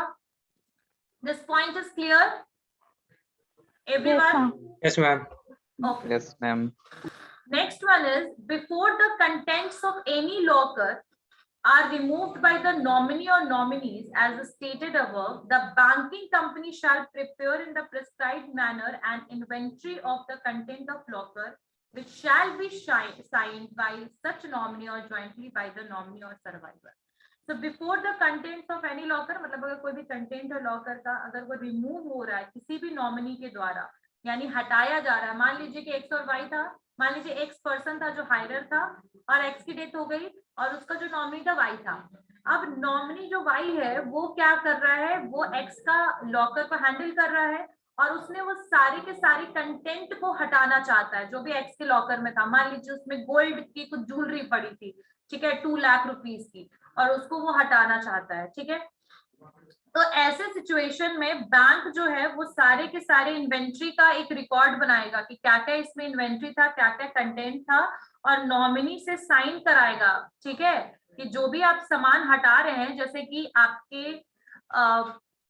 This point is clear everyone? Yes, ma'am. Okay. Yes, ma'am. Next one is, before the contents of any locker are removed by the nominee or nominees as stated above, the banking company shall prepare in the prescribed manner an inventory of the content of locker, which shall be signed by such nominee or jointly by the nominee or survivor। So before the contents of any locker, मतलब अगर कोई भी content है locker का, अगर वो remove हो रहा है किसी भी नॉमिनी के द्वारा, यानी हटाया जा रहा है, मान लीजिए कि एक्स और वाई था, मान लीजिए एक्स पर्सन था जो हायरर था और एक्स की डेथ हो गई और उसका जो नॉमिनी था वाई था। अब नॉमिनी जो वाई है वो क्या कर रहा है, वो एक्स का लॉकर को हैंडल कर रहा है और उसने वो सारे के सारे कंटेंट को हटाना चाहता है जो भी एक्स के लॉकर में था। मान लीजिए उसमें गोल्ड की कुछ ज्वेलरी पड़ी थी, ठीक है, 2 लाख रुपीस की, और उसको वो हटाना चाहता है, ठीक है। तो ऐसे सिचुएशन में बैंक जो है वो सारे के सारे इन्वेंट्री का एक रिकॉर्ड बनाएगा कि क्या क्या इसमें इन्वेंट्री था, क्या क्या कंटेंट था, और नॉमिनी से साइन कराएगा, ठीक है, कि जो भी आप सामान हटा रहे हैं, जैसे कि आपके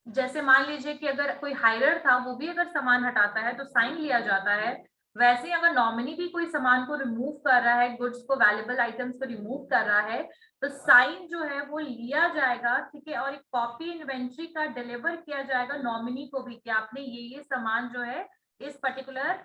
जैसे मान लीजिए कि अगर कोई हायरर था वो भी अगर सामान हटाता है तो साइन लिया जाता है, वैसे ही अगर नॉमिनी भी कोई सामान को रिमूव कर रहा है, गुड्स को, वैल्यूएबल आइटम्स को रिमूव कर रहा है, तो साइन जो है वो लिया जाएगा, ठीक है, और एक कॉपी इन्वेंट्री का डिलीवर किया जाएगा नॉमिनी को भी कि आपने ये सामान जो है इस पर्टिकुलर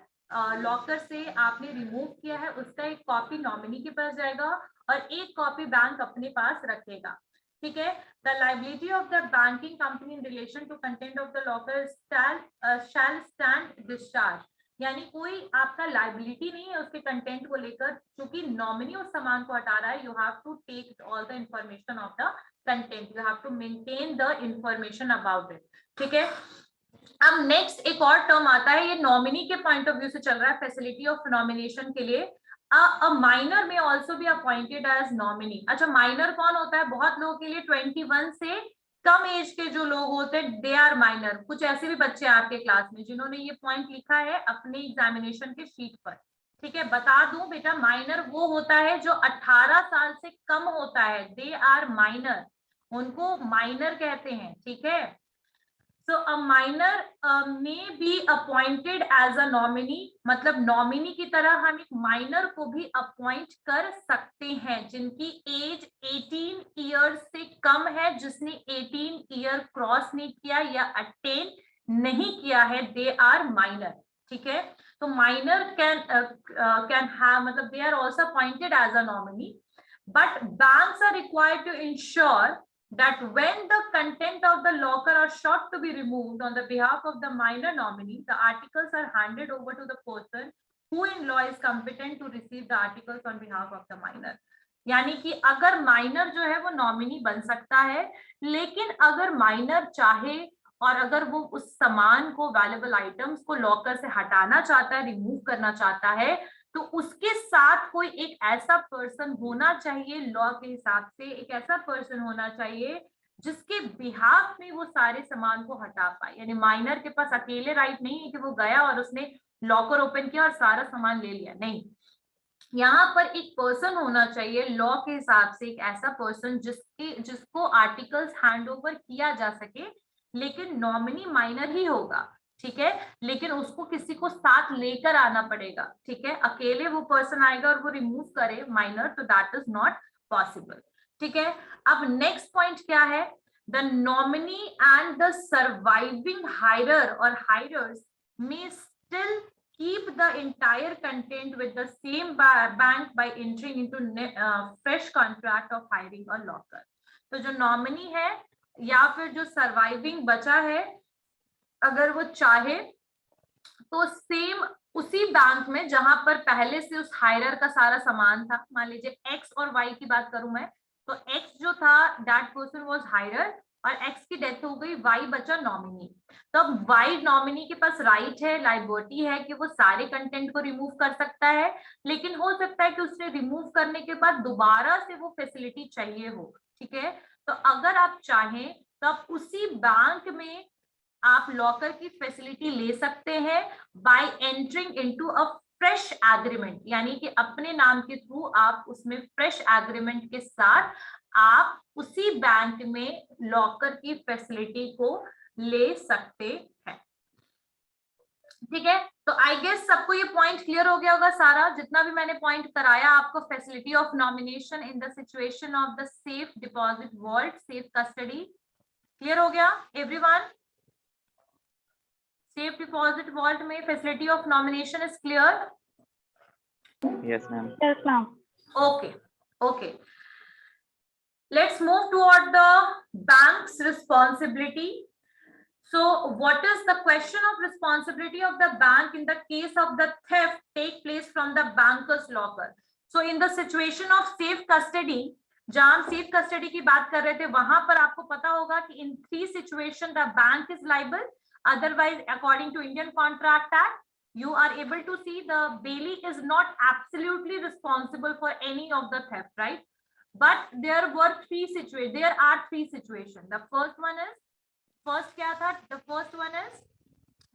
लॉकर से आपने रिमूव किया है, उसका एक कॉपी नॉमिनी के पास जाएगा और एक कॉपी बैंक अपने पास रखेगा, ठीक है। The liability of the banking company in relation to content of the locker shall stand discharge, यानी कोई आपका लाइबिलिटी नहीं है उसके कंटेंट को लेकर, क्योंकि नॉमिनी उस सामान को हटा रहा है। You have to take all the information of the content, you have to maintain the information about it, ठीक है। अब नेक्स्ट एक और टर्म आता है, ये नॉमिनी के पॉइंट ऑफ व्यू से चल रहा है, फैसिलिटी ऑफ नॉमिनेशन के लिए। A minor may also be appointed as nominee. अच्छा, माइनर कौन होता है? बहुत लोगों के लिए 21 से कम एज के जो लोग होते हैं दे आर माइनर। कुछ ऐसे भी बच्चे हैं आपके क्लास में जिन्होंने ये पॉइंट लिखा है अपने एग्जामिनेशन के शीट पर, ठीक है। बता दूं बेटा, माइनर वो होता है जो 18 साल से कम होता है, दे आर माइनर, उनको माइनर कहते हैं, ठीक है। So a minor may be appointed as a nominee, मतलब नॉमिनी की तरह हम एक माइनर को भी अपॉइंट कर सकते हैं जिनकी एज 18 ईयर से कम है, जिसने 18 ईयर क्रॉस नहीं किया या अटेन नहीं किया है, दे आर माइनर, ठीक है। तो माइनर कैन हैव, मतलब they are also appointed as a nominee, but banks are required to ensure that when the content of the locker are sought to be removed on the behalf of the minor nominee, the articles are handed over to the person who in law is competent to receive the articles on behalf of the minor. यानी कि अगर minor जो है वो nominee बन सकता है, लेकिन अगर माइनर चाहे और अगर वो उस सामान को, वैल्यूएबल आइटम्स को लॉकर से हटाना चाहता है, रिमूव करना चाहता है, तो उसके साथ कोई एक ऐसा पर्सन होना चाहिए, लॉ के हिसाब से एक ऐसा पर्सन होना चाहिए जिसके बिहाफ में वो सारे सामान को हटा पाए। यानी माइनर के पास अकेले राइट नहीं है कि वो गया और उसने लॉकर ओपन किया और सारा सामान ले लिया, नहीं। यहाँ पर एक पर्सन होना चाहिए लॉ के हिसाब से, एक ऐसा पर्सन जिसको आर्टिकल्स हैंड ओवर किया जा सके, लेकिन नॉमिनी माइनर ही होगा, ठीक है, लेकिन उसको किसी को साथ लेकर आना पड़ेगा, ठीक है। अकेले वो पर्सन आएगा और वो रिमूव करे माइनर, तो दैट इज नॉट पॉसिबल, ठीक है। अब नेक्स्ट पॉइंट क्या है? The nominee and the surviving hirer और hirers may still keep the entire content with the same bank by entering into fresh contract of hiring a locker. तो जो nominee है या फिर जो सर्वाइविंग बचा है, अगर वो चाहे तो सेम उसी बैंक में जहां पर पहले से उस हायरर का सारा सामान था, मान लीजिए एक्स और वाई की बात करूं मैं, तो एक्स जो था दैट पर्सन वाज हायरर और एक्स की डेथ हो गई, वाई बचा नॉमिनी। तो अब वाई नॉमिनी के पास राइट है, लायबिलिटी है कि वो सारे कंटेंट को रिमूव कर सकता है, लेकिन हो सकता है कि उसने रिमूव करने के बाद दोबारा से वो फैसिलिटी चाहिए हो, ठीक है। तो अगर आप चाहें तो आप उसी बैंक में आप लॉकर की फैसिलिटी ले सकते हैं bye entering into a fresh agreement, यानी कि अपने नाम के थ्रू आप उसमें फ्रेश एग्रीमेंट के साथ आप उसी बैंक में लॉकर की फैसिलिटी को ले सकते हैं, ठीक है। तो आई गेस सबको ये पॉइंट क्लियर हो गया होगा सारा, जितना भी मैंने पॉइंट कराया आपको, facility of nomination in the situation of the safe deposit vault, safe custody, clear हो गया एवरीवन? सेफ डिपॉजिट वॉल्ट में facility of nomination is clear? Yes, ma'am. Yes, ma'am. Okay. Let's move toward the bank's responsibility. So what is the question of responsibility of the bank in the case of the theft take place from the banker's locker? So in the situation of safe custody, जहां हम safe custody की बात कर रहे थे, वहां पर आपको पता होगा कि इन 3 situation the bank is liable, otherwise according to Indian Contract Act you are able to see the bailee is not absolutely responsible for any of the theft, right? But there are 3 situations. The first क्या था? The first one is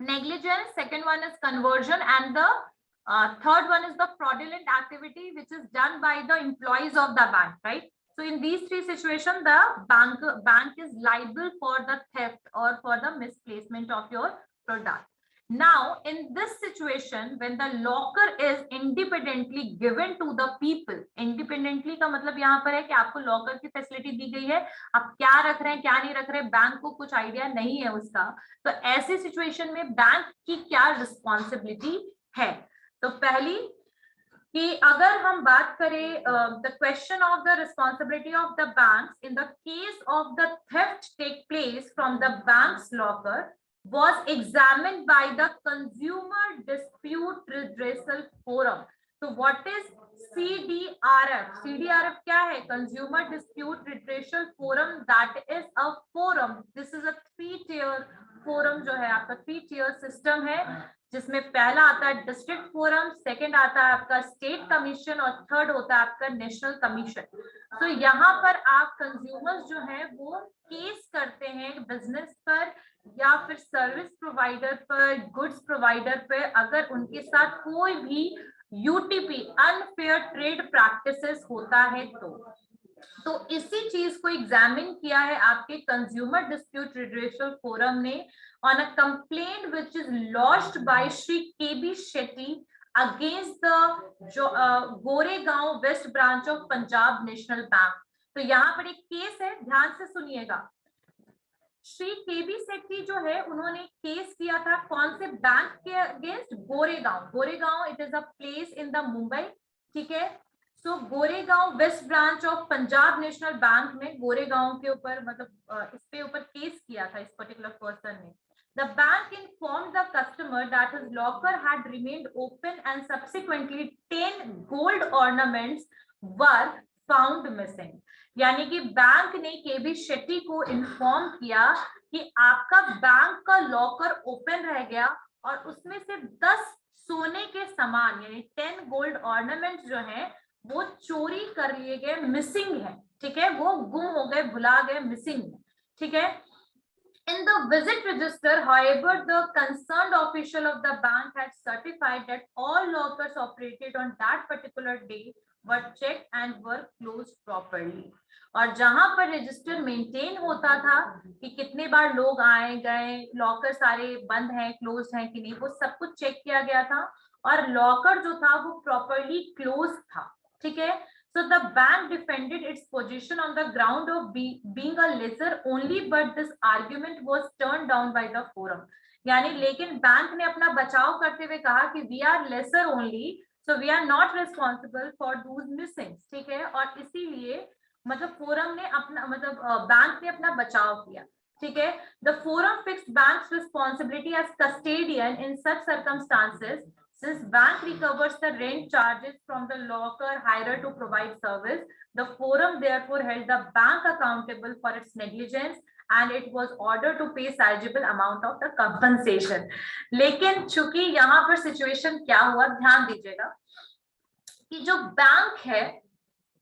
negligence, second one is conversion, and the Third one is the fraudulent activity which is done by the employees of the bank, right? So in these three situations, the bank is liable for the theft or for the misplacement of your product. Now, in this situation, when the locker is independently given to the people, independently का मतलब यहाँ पर है कि आपको locker की facility दी गई है, आप क्या रख रहे हैं क्या नहीं रख रहे हैं, बैंक को कुछ आइडिया नहीं है उसका, तो ऐसी सिचुएशन में बैंक की क्या रिस्पॉन्सिबिलिटी है? तो पहली कि अगर हम बात करें the question of the responsibility of the banks in the case of the theft take place from the banks locker was examined by the Consumer Dispute Redressal Forum. So what is CDRF? CDRF क्या है? Consumer Dispute Redressal Forum. That is a forum. This is a 3-tier forum जो है आपका 3-tier system है, जिसमें पहला आता है डिस्ट्रिक्ट फोरम, सेकंड आता है आपका स्टेट कमीशन और थर्ड होता है आपका नेशनल कमीशन. तो यहाँ पर आप कंज्यूमर्स जो है वो केस करते हैं बिजनेस पर या फिर सर्विस प्रोवाइडर पर, गुड्स प्रोवाइडर पर, अगर उनके साथ कोई भी यूटीपी अनफेयर ट्रेड प्रैक्टिसेस होता है तो इसी चीज को एग्जामिन किया है आपके कंज्यूमर डिस्प्यूट रिड्रेसल फोरम ने on a complaint which is lodged by Shri KB Shetty against the Goregaon West branch of Punjab National Bank. तो यहाँ पर एक केस है, ध्यान से सुनिएगा. श्री केबी सेट्टी जो है उन्होंने केस किया था कौन से बैंक के against? Goregaon. Goregaon it is a place in the Mumbai, ठीक है. So Goregaon west branch of Punjab national bank में गोरेगांव के ऊपर मतलब इस पे ऊपर केस किया था इस पर्टिकुलर पर्सन ने. The bank informed the customer that his locker had remained open and subsequently 10 gold ornaments were found missing. यानी कि बैंक ने केबी शेट्टी को इन्फॉर्म किया कि आपका बैंक का लॉकर ओपन रह गया और उसमें से 10 सोने के सामान यानी 10 गोल्ड ऑर्नामेंट्स जो हैं वो चोरी कर लिए गए, मिसिंग है, ठीक है, वो गुम हो गए, भुला गए, मिसिंग है, ठीक है. In the visit register, however, the concerned official of the bank had certified that all lockers operated on that particular day were checked and were closed properly. और जहां पर रजिस्टर मेंटेन होता था कि कितने बार लोग आए गए, लॉकर सारे बंद हैं, क्लोज हैं कि नहीं, वो सब कुछ चेक किया गया था और लॉकर जो था वो प्रॉपरली क्लोज था, ठीक है. So the bank defended its position on the ground of being a lesser only, but this argument was turned down by the forum. यानी लेकिन बैंक ने अपना बचाव करते हुए कहा कि we are lesser only, so we are not responsible for those missings, ठीक है. और इसीलिए मतलब फोरम ने अपना मतलब बैंक ने अपना बचाव किया, ठीक है. The forum fixed bank's responsibility as custodian in such circumstances. Since bank recovers the rent charges from the locker hirer to provide service, the forum therefore held the bank accountable for its negligence and it was ordered to pay sizable amount of the compensation. लेकिन चूंकि यहाँ पर situation क्या हुआ, ध्यान दीजिएगा कि जो बैंक है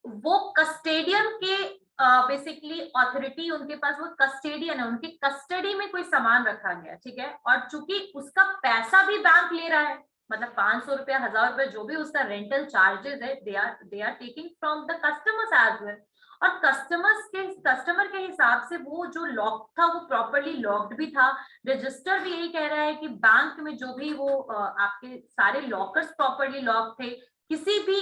वो कस्टेडियन के बेसिकली ऑथोरिटी उनके पास, वो कस्टेडियन है, उनकी कस्टडी में कोई सामान रखा गया, ठीक है. और चूंकि उसका पैसा भी बैंक ले रहा है, मतलब 500 रुपया, 1000 रुपया जो भी उसका रेंटल चार्जेस है, they are taking from the customers as well. और कस्टमर के हिसाब से वो जो लॉक था वो प्रॉपर्ली लॉक्ड भी था. रजिस्टर भी यही कह रहा है कि बैंक में जो भी वो आपके सारे लॉकर्स प्रॉपर्ली लॉक थे, किसी भी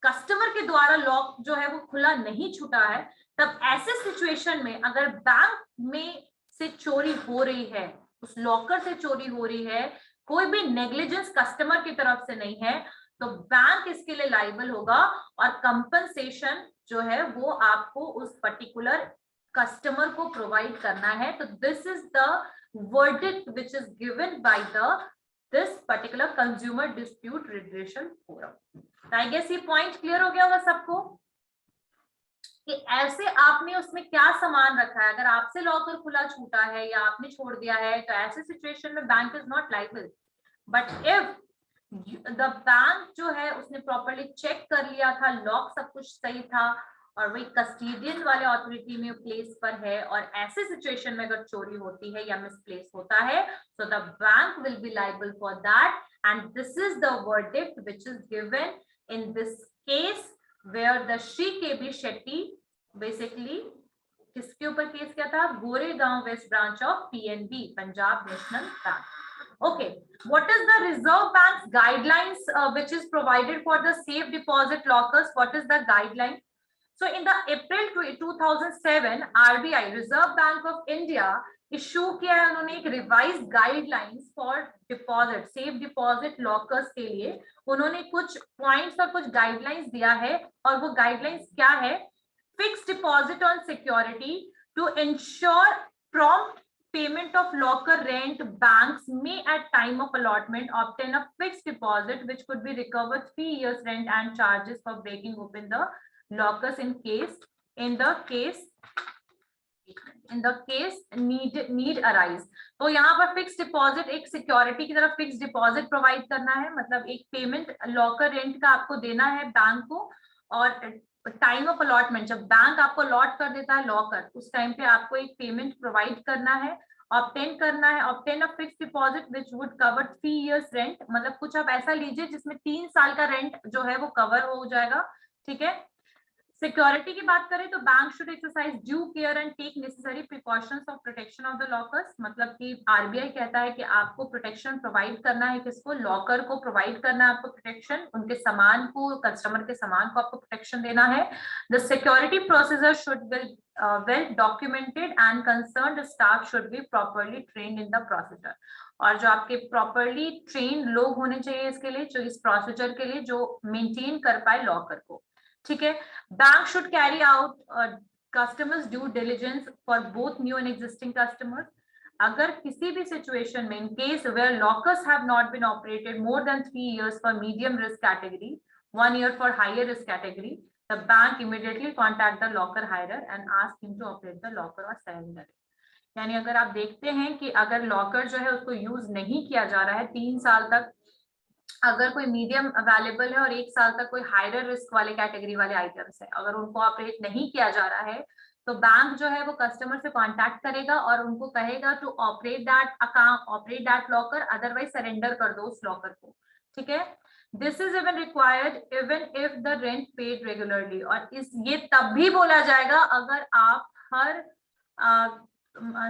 कस्टमर के द्वारा लॉक जो है वो खुला नहीं छूटा है. तब ऐसे सिचुएशन में अगर बैंक में से चोरी हो रही है, उस लॉकर से चोरी हो रही है, कोई भी नेग्लिजेंस कस्टमर की तरफ से नहीं है, तो बैंक इसके लिए लायबल होगा और कंपनसेशन जो है वो आपको उस पर्टिकुलर कस्टमर को प्रोवाइड करना है. तो this is the verdict which is given by this particular consumer dispute redressal forum. I guess ये पॉइंट क्लियर हो गया होगा सबको कि ऐसे आपने उसमें क्या सामान रखा है. अगर आपसे लॉकर खुला छूटा है या आपने छोड़ दिया है तो ऐसे सिचुएशन में bank is not liable. But if the bank जो है उसने प्रॉपर्ली चेक कर लिया था, लॉक सब कुछ सही था और वही कस्टोडियन वाले ऑथोरिटी में प्लेस पर है और ऐसे सिचुएशन में अगर चोरी होती है या मिसप्लेस होता है, so the bank will be liable for that, and this is the verdict which is given in this case where the Shri KB Shetty basically किसके ऊपर केस किया था, Goregaon west branch of PNB, Punjab national Bank. Okay, what is the Reserve Bank's guidelines which is provided for the safe deposit lockers? What is the guideline? So in the April 2007, RBI, Reserve Bank of India, issue किया है उन्होंने एक revise guidelines for deposit, safe deposit lockers के लिए. उन्होंने कुछ points और कुछ गाइडलाइंस दिया है, और वो गाइडलाइंस क्या है? Fixed deposit on security to ensure prompt payment of locker rent. Banks may at time of allotment obtain a fixed deposit which could be recovered 3 years rent and charges for breaking open the lockers in the case need arise. तो यहाँ पर fix deposit एक security की तरफ fix deposit provide करना है, मतलब एक पेमेंट लॉकर रेंट का आपको देना है बैंक को, और टाइम ऑफ अलॉटमेंट जब बैंक आपको अलॉट कर देता है लॉकर, उस टाइम पे आपको एक पेमेंट प्रोवाइड करना है, ऑब्टेन करना है. Obtain a fixed deposit which would cover 3 years rent, मतलब कुछ आप ऐसा लीजिए जिसमें 3 साल का रेंट जो है वो कवर हो जाएगा. ठीक है. सिक्योरिटी की बात करें तो bank should exercise due care and take necessary precautions of protection of the lockers. मतलब कि आरबीआई कहता है कि आपको प्रोटेक्शन प्रोवाइड करना है, किसको? लॉकर को प्रोवाइड करना है आपको प्रोटेक्शन, उनके सामान को, कस्टमर के सामान को आपको प्रोटेक्शन देना है. The security procedure should be well documented and concerned staff should be properly trained in the procedure. और जो आपके प्रॉपरली ट्रेन लोग होने चाहिए इसके लिए, जो इस प्रोसीजर के लिए जो मेंटेन कर पाए लॉकर को. ठीक है. Bank should carry out customers due diligence for both new and existing customers. अगर किसी भी सिचुएशन में in case where lockers have not been operated more than 3 years for medium risk category, 1 year for higher risk category, the bank immediately contact the locker hirer and ask him to operate the locker or surrender it. यानी अगर आप देखते हैं कि अगर locker जो है उसको यूज नहीं किया जा रहा है 3 साल तक, अगर कोई मीडियम अवेलेबल है और 1 साल तक कोई हायर रिस्क वाले कैटेगरी वाले आइटम्स है, अगर उनको ऑपरेट नहीं किया जा रहा है, तो बैंक जो है वो कस्टमर से कांटेक्ट करेगा और उनको कहेगा to operate that account, operate that locker, otherwise surrender कर दो उस लॉकर को. ठीक है. This is even required even if the rent paid regularly. और ये तब भी बोला जाएगा अगर आप हर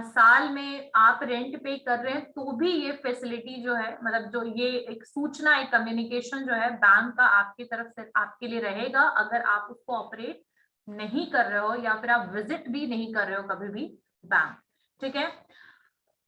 साल में आप रेंट पे कर रहे हैं, तो भी ये फैसिलिटी जो है, मतलब जो ये एक सूचना, एक कम्युनिकेशन जो है बैंक का आपकी तरफ से आपके लिए रहेगा, अगर आप उसको ऑपरेट नहीं कर रहे हो या फिर आप विजिट भी नहीं कर रहे हो कभी भी बैंक. ठीक है.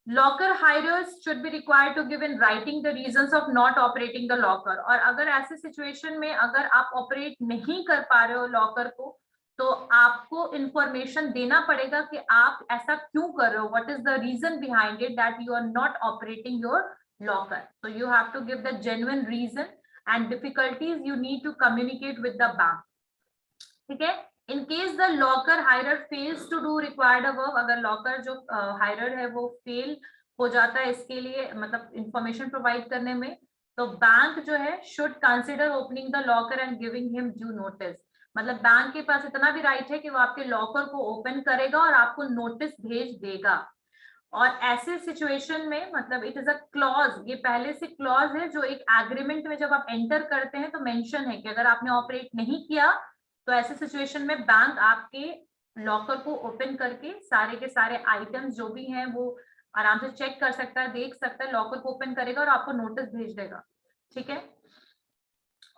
Locker hirers should be required to give in writing the reasons of not operating the locker. और अगर ऐसे सिचुएशन में अगर आप ऑपरेट नहीं कर पा रहे हो लॉकर को, तो आपको इंफॉर्मेशन देना पड़ेगा कि आप ऐसा क्यों कर रहे हो, what is the reason behind it that you are not operating your locker. So you have to give the genuine reason and difficulties you need to communicate with the bank. ठीक है. In case the locker hirer fails to do required above, अगर locker जो हायरर है वो fail हो जाता है इसके लिए, मतलब इंफॉर्मेशन प्रोवाइड करने में, तो बैंक जो है should consider opening the locker and giving him due notice. मतलब बैंक के पास इतना भी राइट है कि वो आपके लॉकर को ओपन करेगा और आपको नोटिस भेज देगा. और ऐसे सिचुएशन में, मतलब इट इज अ क्लॉज, ये पहले से क्लॉज है जो एक एग्रीमेंट में जब आप एंटर करते हैं तो मेंशन है कि अगर आपने ऑपरेट नहीं किया तो ऐसे सिचुएशन में बैंक आपके लॉकर को ओपन करके सारे के सारे आइटम्स जो भी हैं वो आराम से चेक कर सकता है, देख सकता है, लॉकर को ओपन करेगा और आपको नोटिस भेज देगा. ठीक है.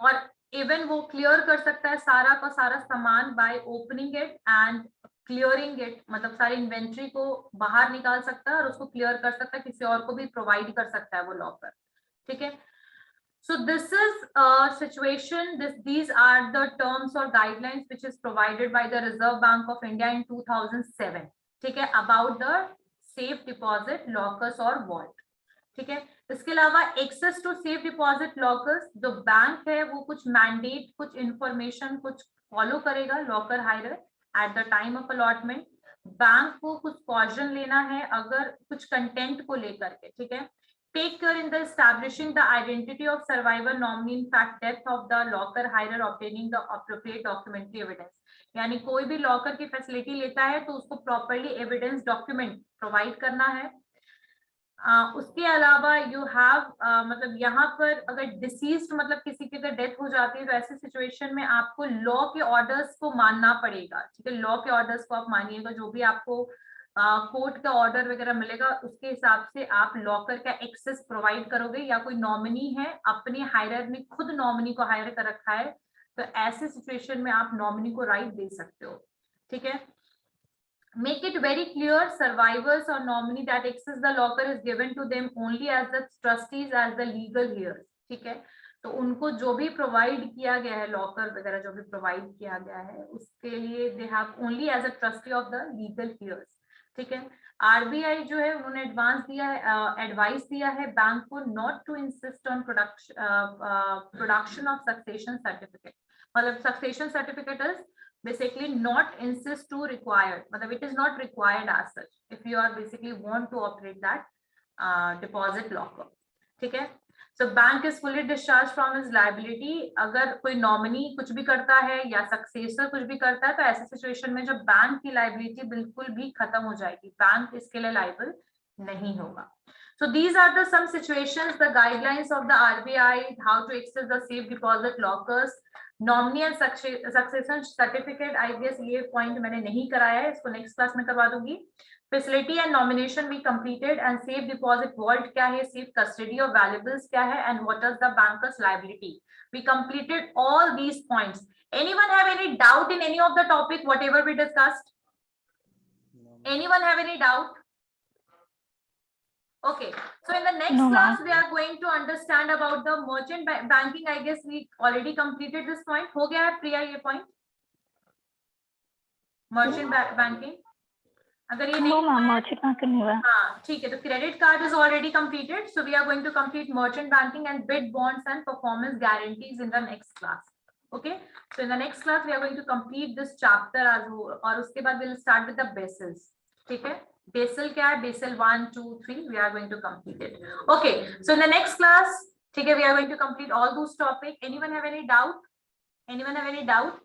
और इवन वो क्लियर कर सकता है सारा का सारा सामान by opening it and clearing it, मतलब सारी इन्वेंट्री को बाहर निकाल सकता है और उसको क्लियर कर सकता है, किसी और को भी प्रोवाइड कर सकता है वो लॉकर. ठीक है. So this is a situation, these are the terms or guidelines which is provided by the Reserve Bank of India in 2007. ठीक है. About the safe deposit lockers or vault. ठीक है. इसके अलावा access to safe deposit lockers, जो bank है वो कुछ मैंडेट, कुछ इंफॉर्मेशन कुछ फॉलो करेगा locker hirer at the time of allotment. Bank को कुछ कॉशन लेना है अगर कुछ कंटेंट को लेकर के. ठीक है. take care in the establishing the identity of survivor nominee in fact death of the locker hirer obtaining the appropriate documentary evidence. यानी कोई भी लॉकर की फैसिलिटी लेता है तो उसको प्रॉपर्ली एविडेंस डॉक्यूमेंट प्रोवाइड करना है. उसके अलावा यू हैव मतलब यहाँ पर अगर डिसीज्ड मतलब किसी की अगर डेथ हो जाती है तो ऐसी सिचुएशन में आपको लॉ के ऑर्डर्स को मानना पड़ेगा. ठीक है, लॉ के ऑर्डर्स को आप मानिएगा. जो भी आपको कोर्ट का ऑर्डर वगैरह मिलेगा उसके हिसाब से आप लॉकर का एक्सेस प्रोवाइड करोगे. या कोई नॉमिनी है, अपने हायरर ने खुद नॉमिनी को हायर कर रखा है, तो ऐसे सिचुएशन में आप नॉमिनी को राइट दे सकते हो. ठीक है. Make it very clear survivors or nominee that access the locker is given to them only as the trustees as the legal heirs. ठीक है, तो उनको जो भी प्रोवाइड किया गया है, लॉकर वगैरह जो भी प्रोवाइड किया गया है, उसके लिए they have only as a trustee of the legal heirs. ठीक है. आरबीआई जो है उन्होंने एडवाइस दिया है बैंक को not to insist on production of succession certificate. मतलब succession certificate is basically not insist to required, मतलब it is not required as such if you are basically want to operate that deposit locker. ठीक है. So bank is fully discharged from its liability. अगर कोई nominee कुछ भी करता है या सक्सेसर कुछ भी करता है तो ऐसे सिचुएशन में जब बैंक की लाइबिलिटी बिल्कुल भी खत्म हो जाएगी, बैंक इसके लिए लाइबल नहीं होगा. So these are the some situations, the guidelines of the RBI, how to access the safe deposit lockers. Nominee and succession certificate, I guess ये पॉइंट मैंने नहीं कराया है, इसको नेक्स्ट क्लास में करवा दूंगी. Facility and nomination we completed. And safe deposit vault क्या है, सेफ कस्टडी ऑफ वैल्यूएबल्स क्या है, and what is the bankers liability. We completed all these points. Anyone have any doubt in any of the topic whatever we discussed? Anyone have any doubt? Okay, so in the next class we are going to understand about the merchant banking. I guess we already completed this point. हो गया है प्रिया ये point? Merchant banking. अगर ये नहीं merchant banking नहीं हुआ. हाँ ठीक है, तो credit card is already completed. So we are going to complete merchant banking and bid bonds and performance guarantees in the next class. Okay, so in the next class we are going to complete this chapter as whole, और उसके बाद we'll start with the bases. ठीक है. Basel क्या है? Basel 1, 2, 3. We are going to complete it. Okay. So in the next class, ठीक है, we are going to complete all those topics. Anyone have any doubt? Anyone have any doubt?